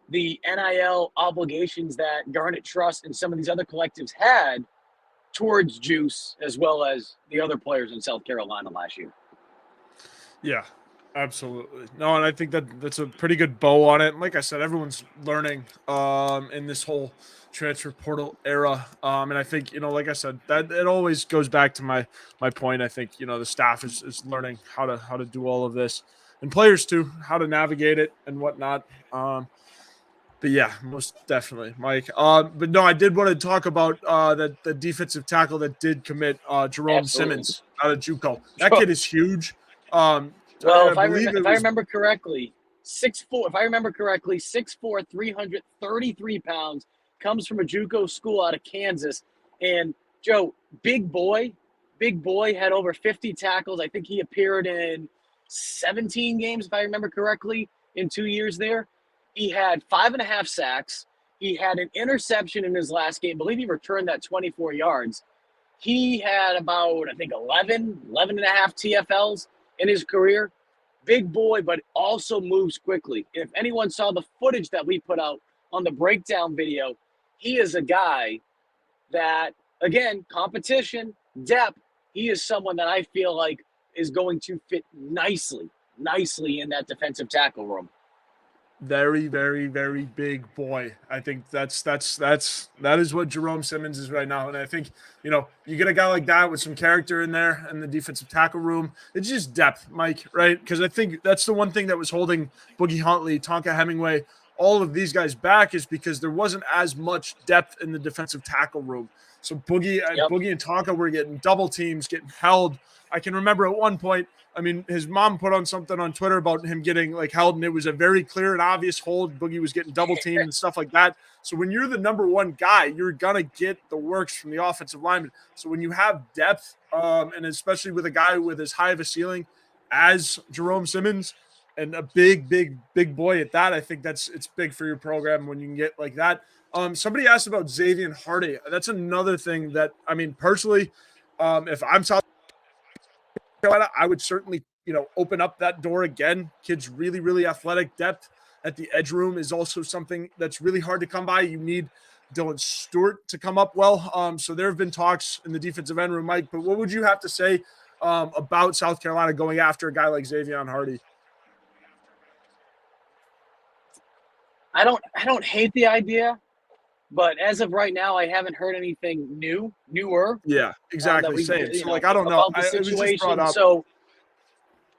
the NIL obligations that Garnet Trust and some of these other collectives had towards Juice, as well as the other players in South Carolina last year. yeah, absolutely. No, and I think that's a pretty good bow on it. And like I said, everyone's learning in this whole transfer portal era. And I think, like I said, that it always goes back to my point. I think, the staff is learning how to do all of this, and players too, how to navigate it and whatnot. But yeah, most definitely, Mike. But no, I did want to talk about the defensive tackle that did commit, Jerome Absolutely. Simmons out of JUCO. That kid is huge. Well, I believe it if I was. remember correctly, 6'4", if I remember correctly, 6'4", 333 pounds, comes from a JUCO school out of Kansas. And Joe, big boy, had over 50 tackles. I think he appeared in 17 games, if I remember correctly, in 2 years there. He had 5.5 sacks. He had an interception in his last game. I believe he returned that 24 yards. He had about, I think, 11 and a half TFLs in his career. Big boy, but also moves quickly. If anyone saw the footage that we put out on the breakdown video, he is a guy that, again, competition, depth, he is someone that I feel like is going to fit nicely in that defensive tackle room. very, very, very big boy. I think that is what Jerome Simmons is right now. And I think, you get a guy like that with some character in there in the defensive tackle room. It's just depth, Mike, right? Because I think that's the one thing that was holding Boogie Huntley, Tonka Hemingway, all of these guys back, is because there wasn't as much depth in the defensive tackle room. So Yep. Boogie and Tonka were getting double teams, getting held. I can remember at one point, I mean, his mom put on something on Twitter about him getting like held, and it was a very clear and obvious hold. Boogie was getting double teamed and stuff like that. So when you're the number one guy, you're gonna get the works from the offensive lineman. So when you have depth, and especially with a guy with as high of a ceiling as Jerome Simmons, and a big, big, big boy at that, I think it's big for your program when you can get like that. Somebody asked about Xavier Hardy. That's another thing that, I mean, personally, if I'm South Carolina, I would certainly, open up that door again. Kids really, really athletic. Depth at the edge room is also something that's really hard to come by. You need Dylan Stewart to come up well. So there have been talks in the defensive end room, Mike. But what would you have to say about South Carolina going after a guy like Xavier Hardy? I don't hate the idea, but as of right now, I haven't heard anything newer. Yeah, That exactly. we, Same. So, like, I don't know. about the It was just brought situation. up. So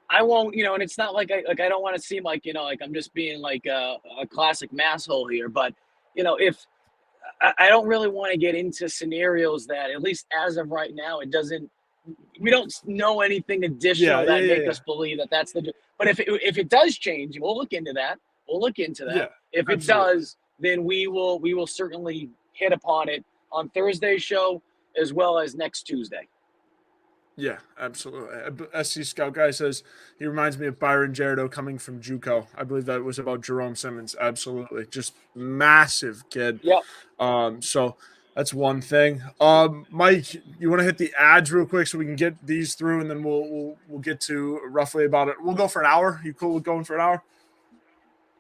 I won't, and it's not like I don't want to seem like, like I'm just being like a classic masshole here, but if I don't really want to get into scenarios that, at least as of right now, we don't know anything Yeah, additional yeah, that yeah, make yeah. us believe that that's but if it does change, we'll look into that. We'll look into that. Yeah, If it absolutely. does, then we will certainly hit upon it on Thursday's show as well as next Tuesday. Yeah, absolutely. SC Scout guy says he reminds me of Byron Jardo coming from JUCO. I believe that was about Jerome Simmons. Absolutely, just massive kid. Yep. So that's one thing. Mike, you want to hit the ads real quick so we can get these through, and then we'll get to roughly about it. We'll go for an hour. You cool with going for an hour?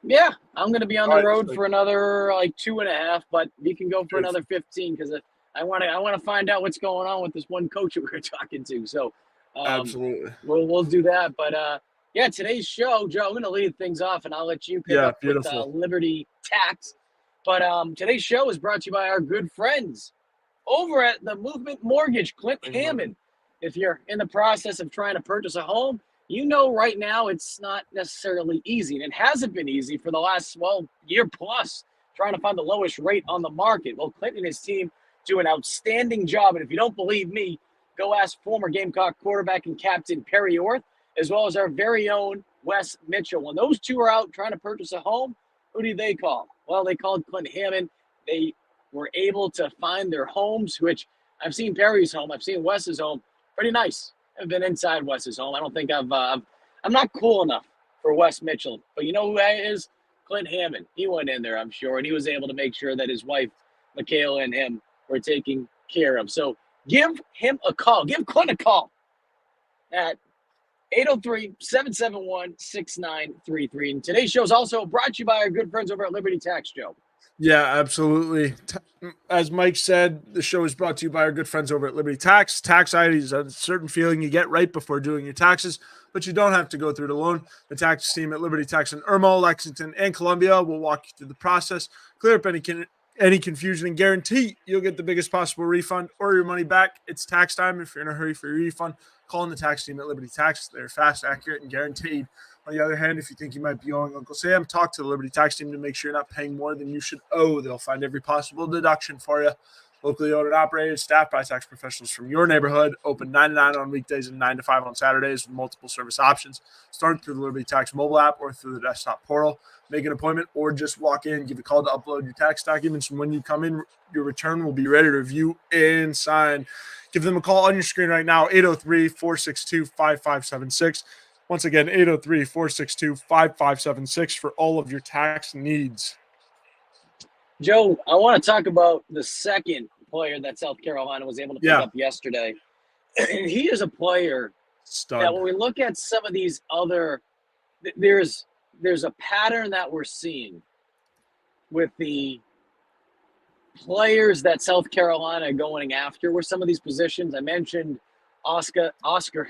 Yeah, I'm going to be on All the right. road for another like 2.5, but we can go for Beautiful. another 15 because I want to find out what's going on with this one coach that we were talking to. So Absolutely. we'll do that. But yeah, today's show, Joe, I'm going to lead things off, and I'll let you pick Yeah, up with beautiful. Liberty Tax. But today's show is brought to you by our good friends over at the Movement Mortgage, Clint Hammond. If you're in the process of trying to purchase a home, right now it's not necessarily easy, and it hasn't been easy for the last, year plus, trying to find the lowest rate on the market. Well, Clint and his team do an outstanding job, and if you don't believe me, go ask former Gamecock quarterback and captain Perry Orth, as well as our very own Wes Mitchell. When those two are out trying to purchase a home, who do they call? Well, they called Clint Hammond. They were able to find their homes, which I've seen Perry's home, I've seen Wes's home, pretty nice. I've been inside Wes's home. I don't think I'm not cool enough for Wes Mitchell, but you know who that is? Clint Hammond. He went in there, I'm sure, and he was able to make sure that his wife, Michaela, and him were taken care of. So give him a call. Give Clint a call at 803-771-6933. And today's show is also brought to you by our good friends over at Liberty Tax, Joe. Yeah, absolutely. As Mike said, the show is brought to you by our good friends over at Liberty Tax. Tax ID is a certain feeling you get right before doing your taxes, but you don't have to go through it alone. The tax team at Liberty Tax in Irmo, Lexington, and Columbia will walk you through the process, clear up any confusion, and guarantee you'll get the biggest possible refund or your money back. It's tax time. If you're in a hurry for your refund, call in the tax team at Liberty Tax. They're fast, accurate, and guaranteed. On the other hand, if you think you might be owing Uncle Sam, talk to the Liberty Tax team to make sure you're not paying more than you should owe. They'll find every possible deduction for you. Locally owned and operated, staffed by tax professionals from your neighborhood. Open 9 to 9 on weekdays and 9 to 5 on Saturdays with multiple service options. Start through the Liberty Tax mobile app or through the desktop portal. Make an appointment or just walk in. Give a call to upload your tax documents. And when you come in, your return will be ready to review and sign. Give them a call on your screen right now, 803-462-5576. Once again, 803-462-5576 for all of your tax needs. Joe, I want to talk about the second player that South Carolina was able to pick up yesterday. And he is a player that when we look at some of these other, there's a pattern that we're seeing with the players that South Carolina are going after with some of these positions. I mentioned Oscar,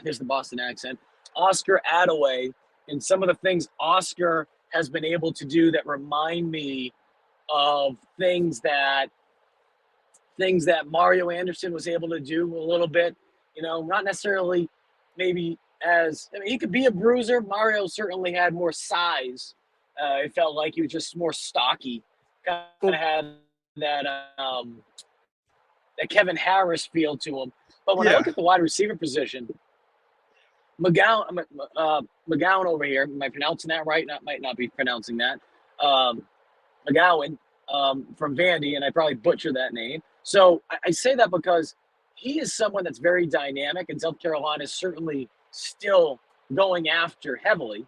there's the Boston accent, Oscar Attaway, and some of the things Oscar has been able to do that remind me of things that Mario Anderson was able to do a little bit. Not necessarily maybe he could be a bruiser. Mario certainly had more size. It felt like he was just more stocky. Kind of had that that Kevin Harris feel to him. But when I look at the wide receiver position, McGowan over here, am I pronouncing that right? Might not be pronouncing that. McGowan from Vandy, and I probably butchered that name. So I say that because he is someone that's very dynamic, and South Carolina is certainly still going after heavily.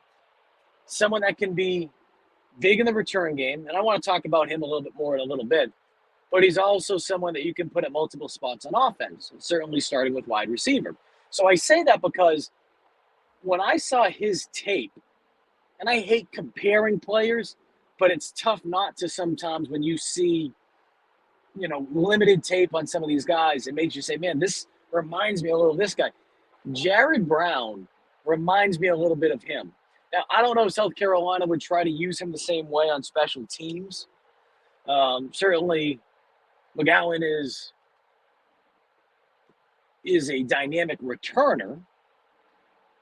Someone that can be big in the return game, and I want to talk about him a little bit more in a little bit, but he's also someone that you can put at multiple spots on offense, certainly starting with wide receiver. So I say that because when I saw his tape, and I hate comparing players, but it's tough not to sometimes when you see, limited tape on some of these guys. It makes you say, man, this reminds me a little of this guy. Jared Brown reminds me a little bit of him. Now, I don't know if South Carolina would try to use him the same way on special teams. Certainly, McGowan is a dynamic returner.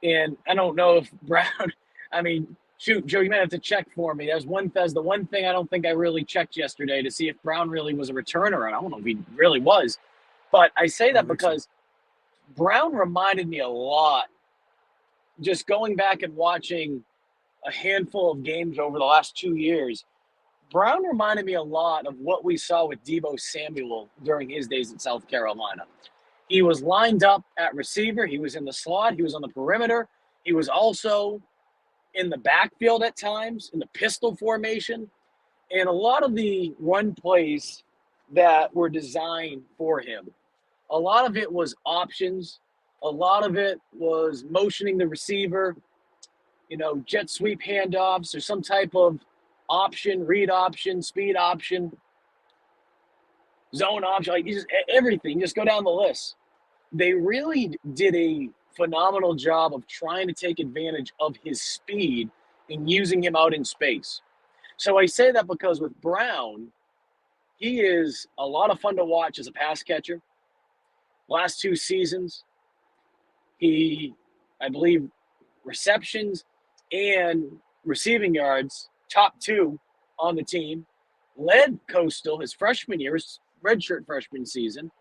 And I don't know if Brown, shoot, Joe, you might have to check for me. That's the one thing I don't think I really checked yesterday to see if Brown really was a returner. I don't know if he really was. But I say that because Brown reminded me a lot, just going back and watching a handful of games over the last 2 years. Brown reminded me a lot of what we saw with Deebo Samuel during his days at South Carolina. He was lined up at receiver. He was in the slot. He was on the perimeter. He was also in the backfield at times, in the pistol formation. And a lot of the run plays that were designed for him, a lot of it was options. A lot of it was motioning the receiver, jet sweep handoffs or some type of option, read option, speed option, zone option, like just everything. Just go down the list. They really did a phenomenal job of trying to take advantage of his speed and using him out in space. So I say that because with Brown, he is a lot of fun to watch as a pass catcher. Last 2 seasons, I believe, receptions and receiving yards, top 2 on the team, led Coastal his freshman year, his redshirt freshman season,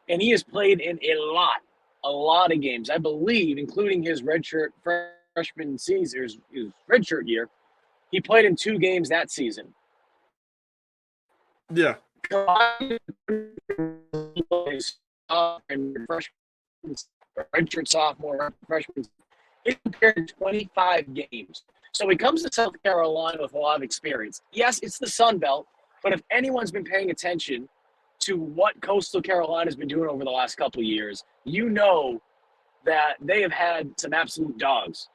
and he has played in a lot of games. I believe, including his redshirt freshman season, his redshirt year, he played in 2 games that season. Yeah. Redshirt sophomore, freshman, he compared to 25 games. So he comes to South Carolina with a lot of experience. Yes, it's the Sun Belt, but if anyone's been paying attention to what Coastal Carolina's been doing over the last couple of years, you know that they have had some absolute dogs.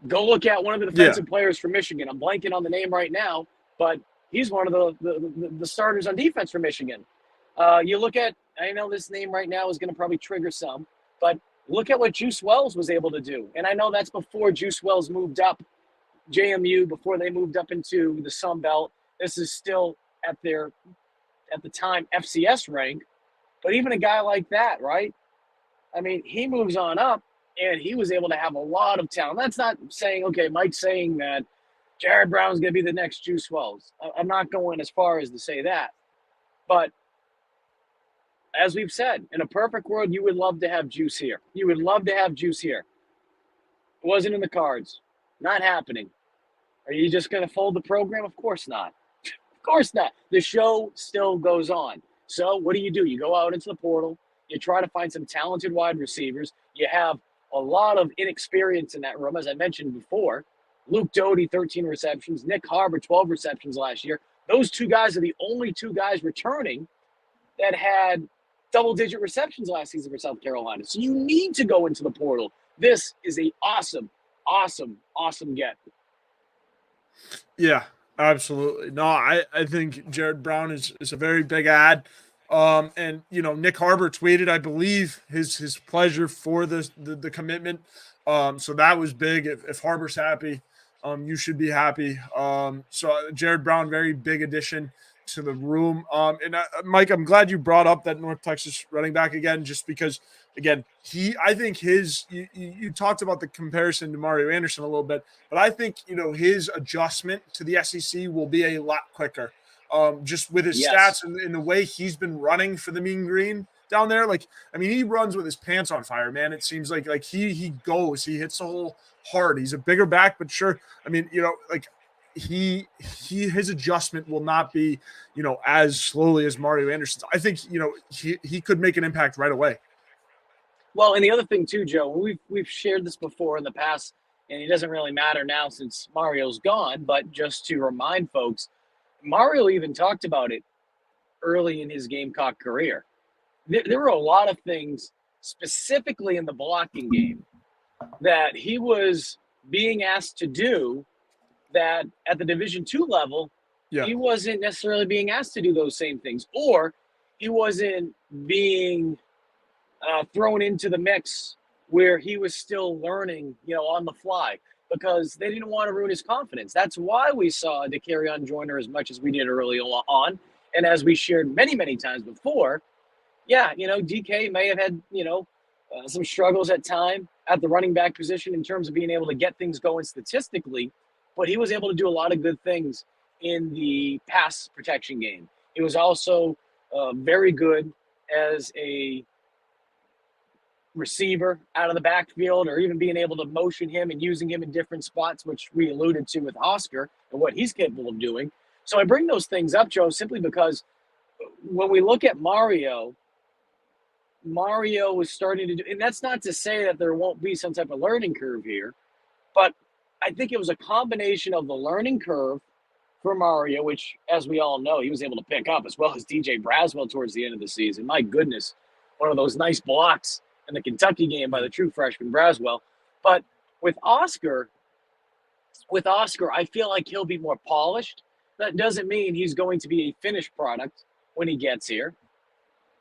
Go look at one of the defensive players for Michigan. I'm blanking on the name right now, but he's one of the starters on defense for Michigan. You look at, I know this name right now is going to probably trigger some, but look at what Juice Wells was able to do. And I know that's before Juice Wells moved up JMU, before they moved up into the Sun Belt. This is still at the time, FCS rank. But even a guy like that, right? He moves on up, and he was able to have a lot of talent. That's not saying, okay, Mike's saying that Jared Brown's going to be the next Juice Wells. I'm not going as far as to say that. But as we've said, in a perfect world, you would love to have Juice here. You would love to have Juice here. It wasn't in the cards. Not happening. Are you just going to fold the program? Of course not. Of course not. The show still goes on. So what do? You go out into the portal. You try to find some talented wide receivers. You have a lot of inexperience in that room, as I mentioned before. Luke Doty, 13 receptions. Nick Harbor, 12 receptions last year. Those 2 guys are the only 2 guys returning that had double-digit receptions last season for South Carolina. So you need to go into the portal. This is a awesome get. Yeah, absolutely. No, I think Jared Brown is a very big ad. And Nick Harbor tweeted, I believe, his pleasure for the commitment. So that was big. If Harbor's happy, you should be happy. So Jared Brown, very big addition to the room. And Mike, I'm glad you brought up that North Texas running back again, just because, again, I think you talked about the comparison to Mario Anderson a little bit, but I think, his adjustment to the SEC will be a lot quicker. Just with his Yes. stats and the way he's been running for the Mean Green down there. Like, I mean, he runs with his pants on fire, man. It seems like he goes, he hits the hole hard. He's a bigger back, but sure. I mean, like his adjustment will not be, as slowly as Mario Anderson's. I think, he could make an impact right away. Well, and the other thing too, Joe, we've shared this before in the past, and it doesn't really matter now since Mario's gone. But just to remind folks, Mario even talked about it early in his Gamecock career. There were a lot of things, specifically in the blocking game, that he was being asked to do that at the Division II level, Yeah. he wasn't necessarily being asked to do those same things, or he wasn't being thrown into the mix where he was still learning, on the fly, because they didn't want to ruin his confidence. That's why we saw DeCarrion Joyner as much as we did early on, and as we shared many, many times before. Yeah, DK may have had, some struggles at time at the running back position in terms of being able to get things going statistically, but he was able to do a lot of good things in the pass protection game. He was also very good as a receiver out of the backfield, or even being able to motion him and using him in different spots, which we alluded to with Oscar and what he's capable of doing. So I bring those things up, Joe, simply because when we look at Mario was starting to do, and that's not to say that there won't be some type of learning curve here, but I think it was a combination of the learning curve for Mario, which, as we all know, he was able to pick up, as well as DJ Braswell towards the end of the season. My goodness, one of those nice blocks in the Kentucky game by the true freshman Braswell. But with Oscar, I feel like he'll be more polished. That doesn't mean he's going to be a finished product when he gets here.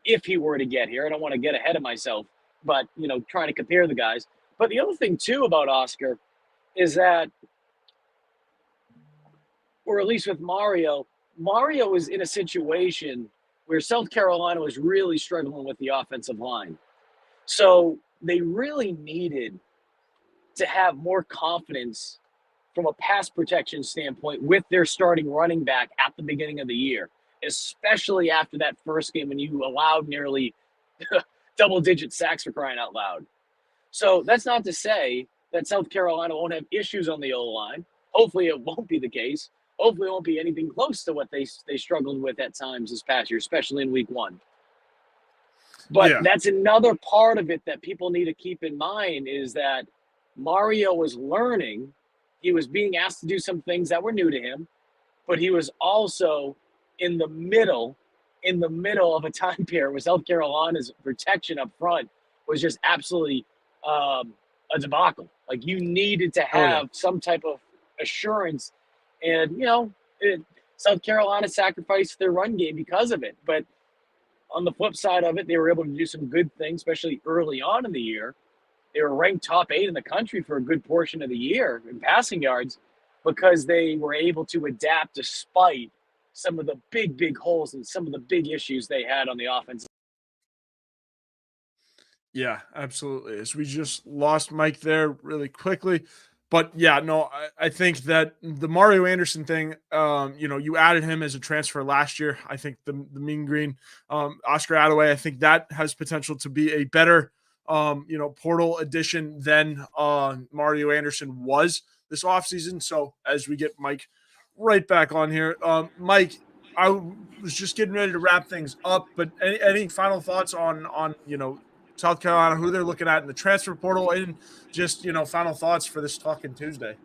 If he were to get here, I don't want to get ahead of myself, but, trying to compare the guys. But the other thing, too, about Oscar is that, or at least with Mario was in a situation where South Carolina was really struggling with the offensive line. So they really needed to have more confidence from a pass protection standpoint with their starting running back at the beginning of the year, especially after that first game when you allowed nearly double-digit sacks, for crying out loud. So that's not to say that South Carolina won't have issues on the O-line. Hopefully it won't be the case. Hopefully it won't be anything close to what they struggled with at times this past year, especially in week one. But That's another part of it that people need to keep in mind, is that Mario was learning. He was being asked to do some things that were new to him, but he was also in the middle of a time period where South Carolina's protection up front was just absolutely a debacle. Like, you needed to have some type of assurance, and South Carolina sacrificed their run game because of it. But on the flip side of it, they were able to do some good things, especially early on in the year. They were ranked top 8 in the country for a good portion of the year in passing yards, because they were able to adapt despite some of the big holes and some of the big issues they had on the offense. Yeah, absolutely. As we just lost Mike there really quickly. But yeah, no, I think that the Mario Anderson thing, you added him as a transfer last year. I think the Mean Green, Oscar Attaway, I think that has potential to be a better, portal addition than Mario Anderson was this offseason. So as we get Mike right back on here, Mike, I was just getting ready to wrap things up, but any final thoughts on South Carolina, who they're looking at in the transfer portal, and just, final thoughts for this Talking Tuesday?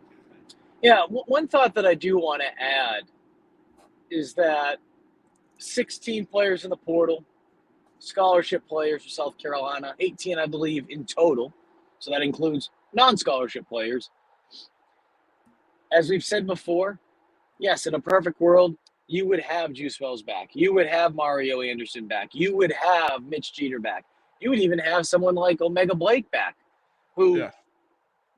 Yeah, one thought that I do want to add is that 16 players in the portal, scholarship players for South Carolina, 18, I believe, in total. So that includes non-scholarship players. As we've said before, yes, in a perfect world, you would have Juice Wells back. You would have Mario Anderson back. You would have Mitch Jeter back. You would even have someone like Omega Blake back, who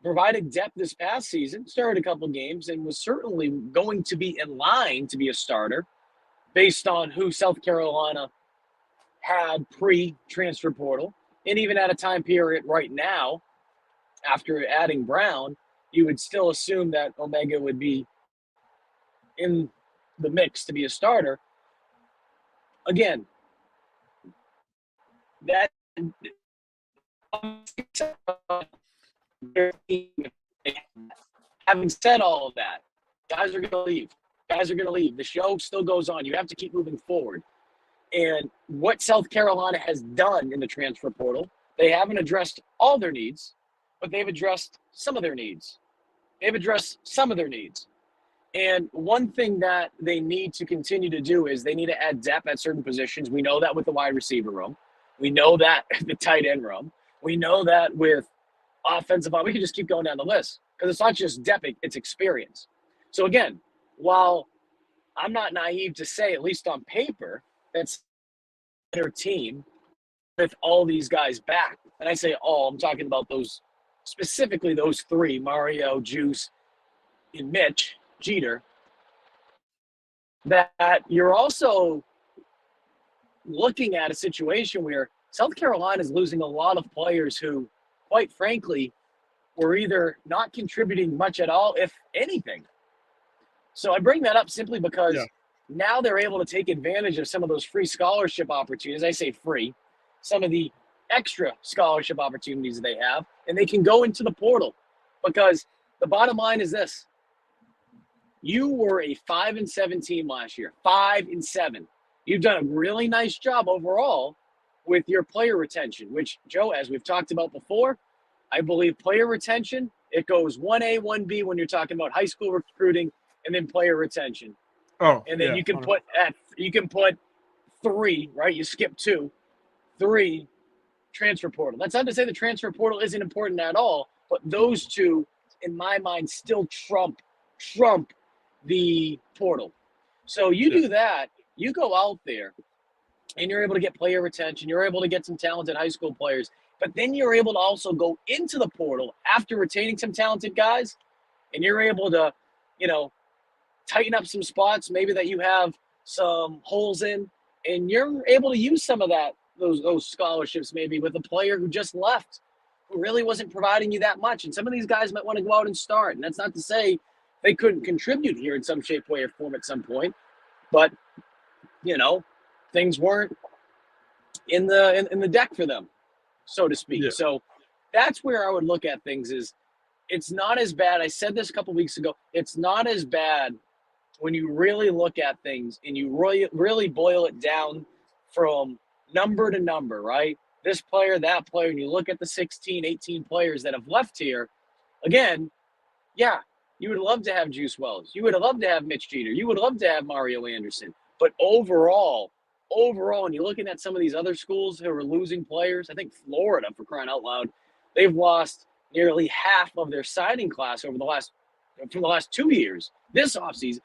provided depth this past season, started a couple games, and was certainly going to be in line to be a starter based on who South Carolina had pre-transfer portal. And even at a time period right now, after adding Brown, you would still assume that Omega would be in the mix to be a starter. Again, that having said all of that, guys are going to leave. Guys are going to leave. The show still goes on. You have to keep moving forward. And what South Carolina has done in the transfer portal, they haven't addressed all their needs, but they've addressed some of their needs. And one thing that they need to continue to do is they need to add depth at certain positions. We know that with the wide receiver room. We know that the tight end room. We know that with offensive line. We can just keep going down the list because it's not just depth, it's experience. So again, while I'm not naive to say, at least on paper, that's their team with all these guys back. And I say all, I'm talking about those, specifically those three, Mario, Juice, and Mitch Jeter, that you're also looking at a situation where South Carolina is losing a lot of players who, quite frankly, were either not contributing much at all, if anything. So I bring that up simply because now they're able to take advantage of some of those free scholarship opportunities. I say free, some of the extra scholarship opportunities they have, and they can go into the portal because the bottom line is this. You were a 5-7 team last year, 5-7. You've done a really nice job overall with your player retention, which, Joe, as we've talked about before, I believe player retention, it goes 1A, 1B when you're talking about high school recruiting, and then player retention. Oh, and then you can put 3, right? You skip 2, 3 transfer portal. That's not to say the transfer portal isn't important at all, but those two, in my mind, still trump the portal. So you do that, you go out there, and you're able to get player retention. You're able to get some talented high school players, but then you're able to also go into the portal after retaining some talented guys, and you're able to, tighten up some spots maybe that you have some holes in, and you're able to use some of those scholarships maybe with a player who just left, who really wasn't providing you that much. And some of these guys might want to go out and start. And that's not to say they couldn't contribute here in some shape, way, or form at some point. But, things weren't in the deck for them, so to speak. Yeah. So that's where I would look at things is it's not as bad. I said this a couple weeks ago. It's not as bad when you really look at things and you really boil it down from number to number, right? This player, that player, and you look at the 16, 18 players that have left here, again, you would love to have Juice Wells. You would love to have Mitch Jeter. You would love to have Mario Anderson. But overall, and you're looking at some of these other schools who are losing players, I think Florida, for crying out loud, they've lost nearly half of their signing class from the last 2 years. This offseason,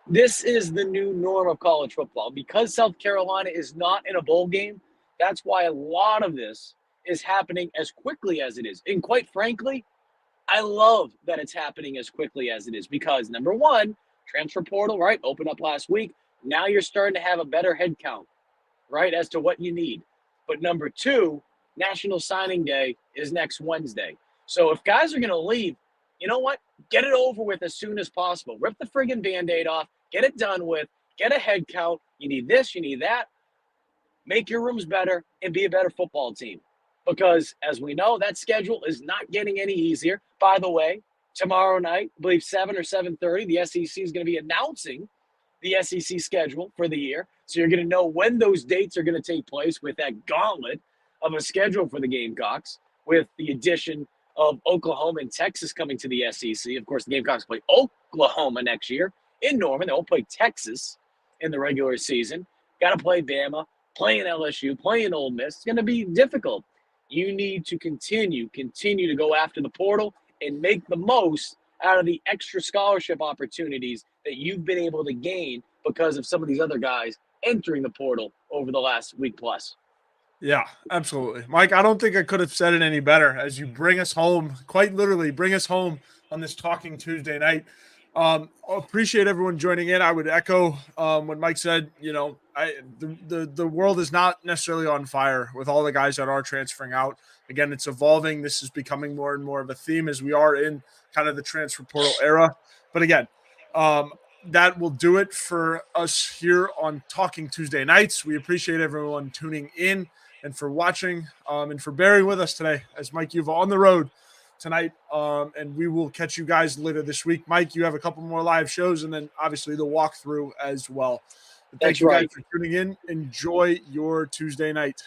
this is the new norm of college football. Because South Carolina is not in a bowl game, that's why a lot of this is happening as quickly as it is. And quite frankly, I love that it's happening as quickly as it is because, number one, transfer portal, right, opened up last week. Now you're starting to have a better head count, right, as to what you need. But number two, National Signing Day is next Wednesday. So if guys are going to leave, you know what? Get it over with as soon as possible. Rip the friggin' Band-Aid off. Get it done with. Get a head count. You need this. You need that. Make your rooms better and be a better football team. Because, as we know, that schedule is not getting any easier. By the way, tomorrow night, I believe 7 or 7:30, the SEC is going to be announcing the SEC schedule for the year. So you're going to know when those dates are going to take place with that gauntlet of a schedule for the Gamecocks, with the addition of Oklahoma and Texas coming to the SEC. Of course, the Gamecocks play Oklahoma next year in Norman. They won't play Texas in the regular season. Got to play Bama, playing LSU, playing Ole Miss. It's going to be difficult. You need to continue to go after the portal and make the most out of the extra scholarship opportunities that you've been able to gain because of some of these other guys entering the portal over the last week plus. Yeah, absolutely. Mike, I don't think I could have said it any better as you bring us home, quite literally bring us home on this Talking Tuesday night. Appreciate everyone joining in. I would echo what Mike said. You know, the world is not necessarily on fire with all the guys that are transferring out. Again, it's evolving. This is becoming more and more of a theme as we are in kind of the transfer portal era. But again, that will do it for us here on Talking Tuesday nights. We appreciate everyone tuning in and for watching and for bearing with us today as Mike Yuva on the road tonight. And we will catch you guys later this week. Mike, you have a couple more live shows and then obviously the walkthrough as well. But thank That's you guys right. for tuning in. Enjoy your Tuesday night.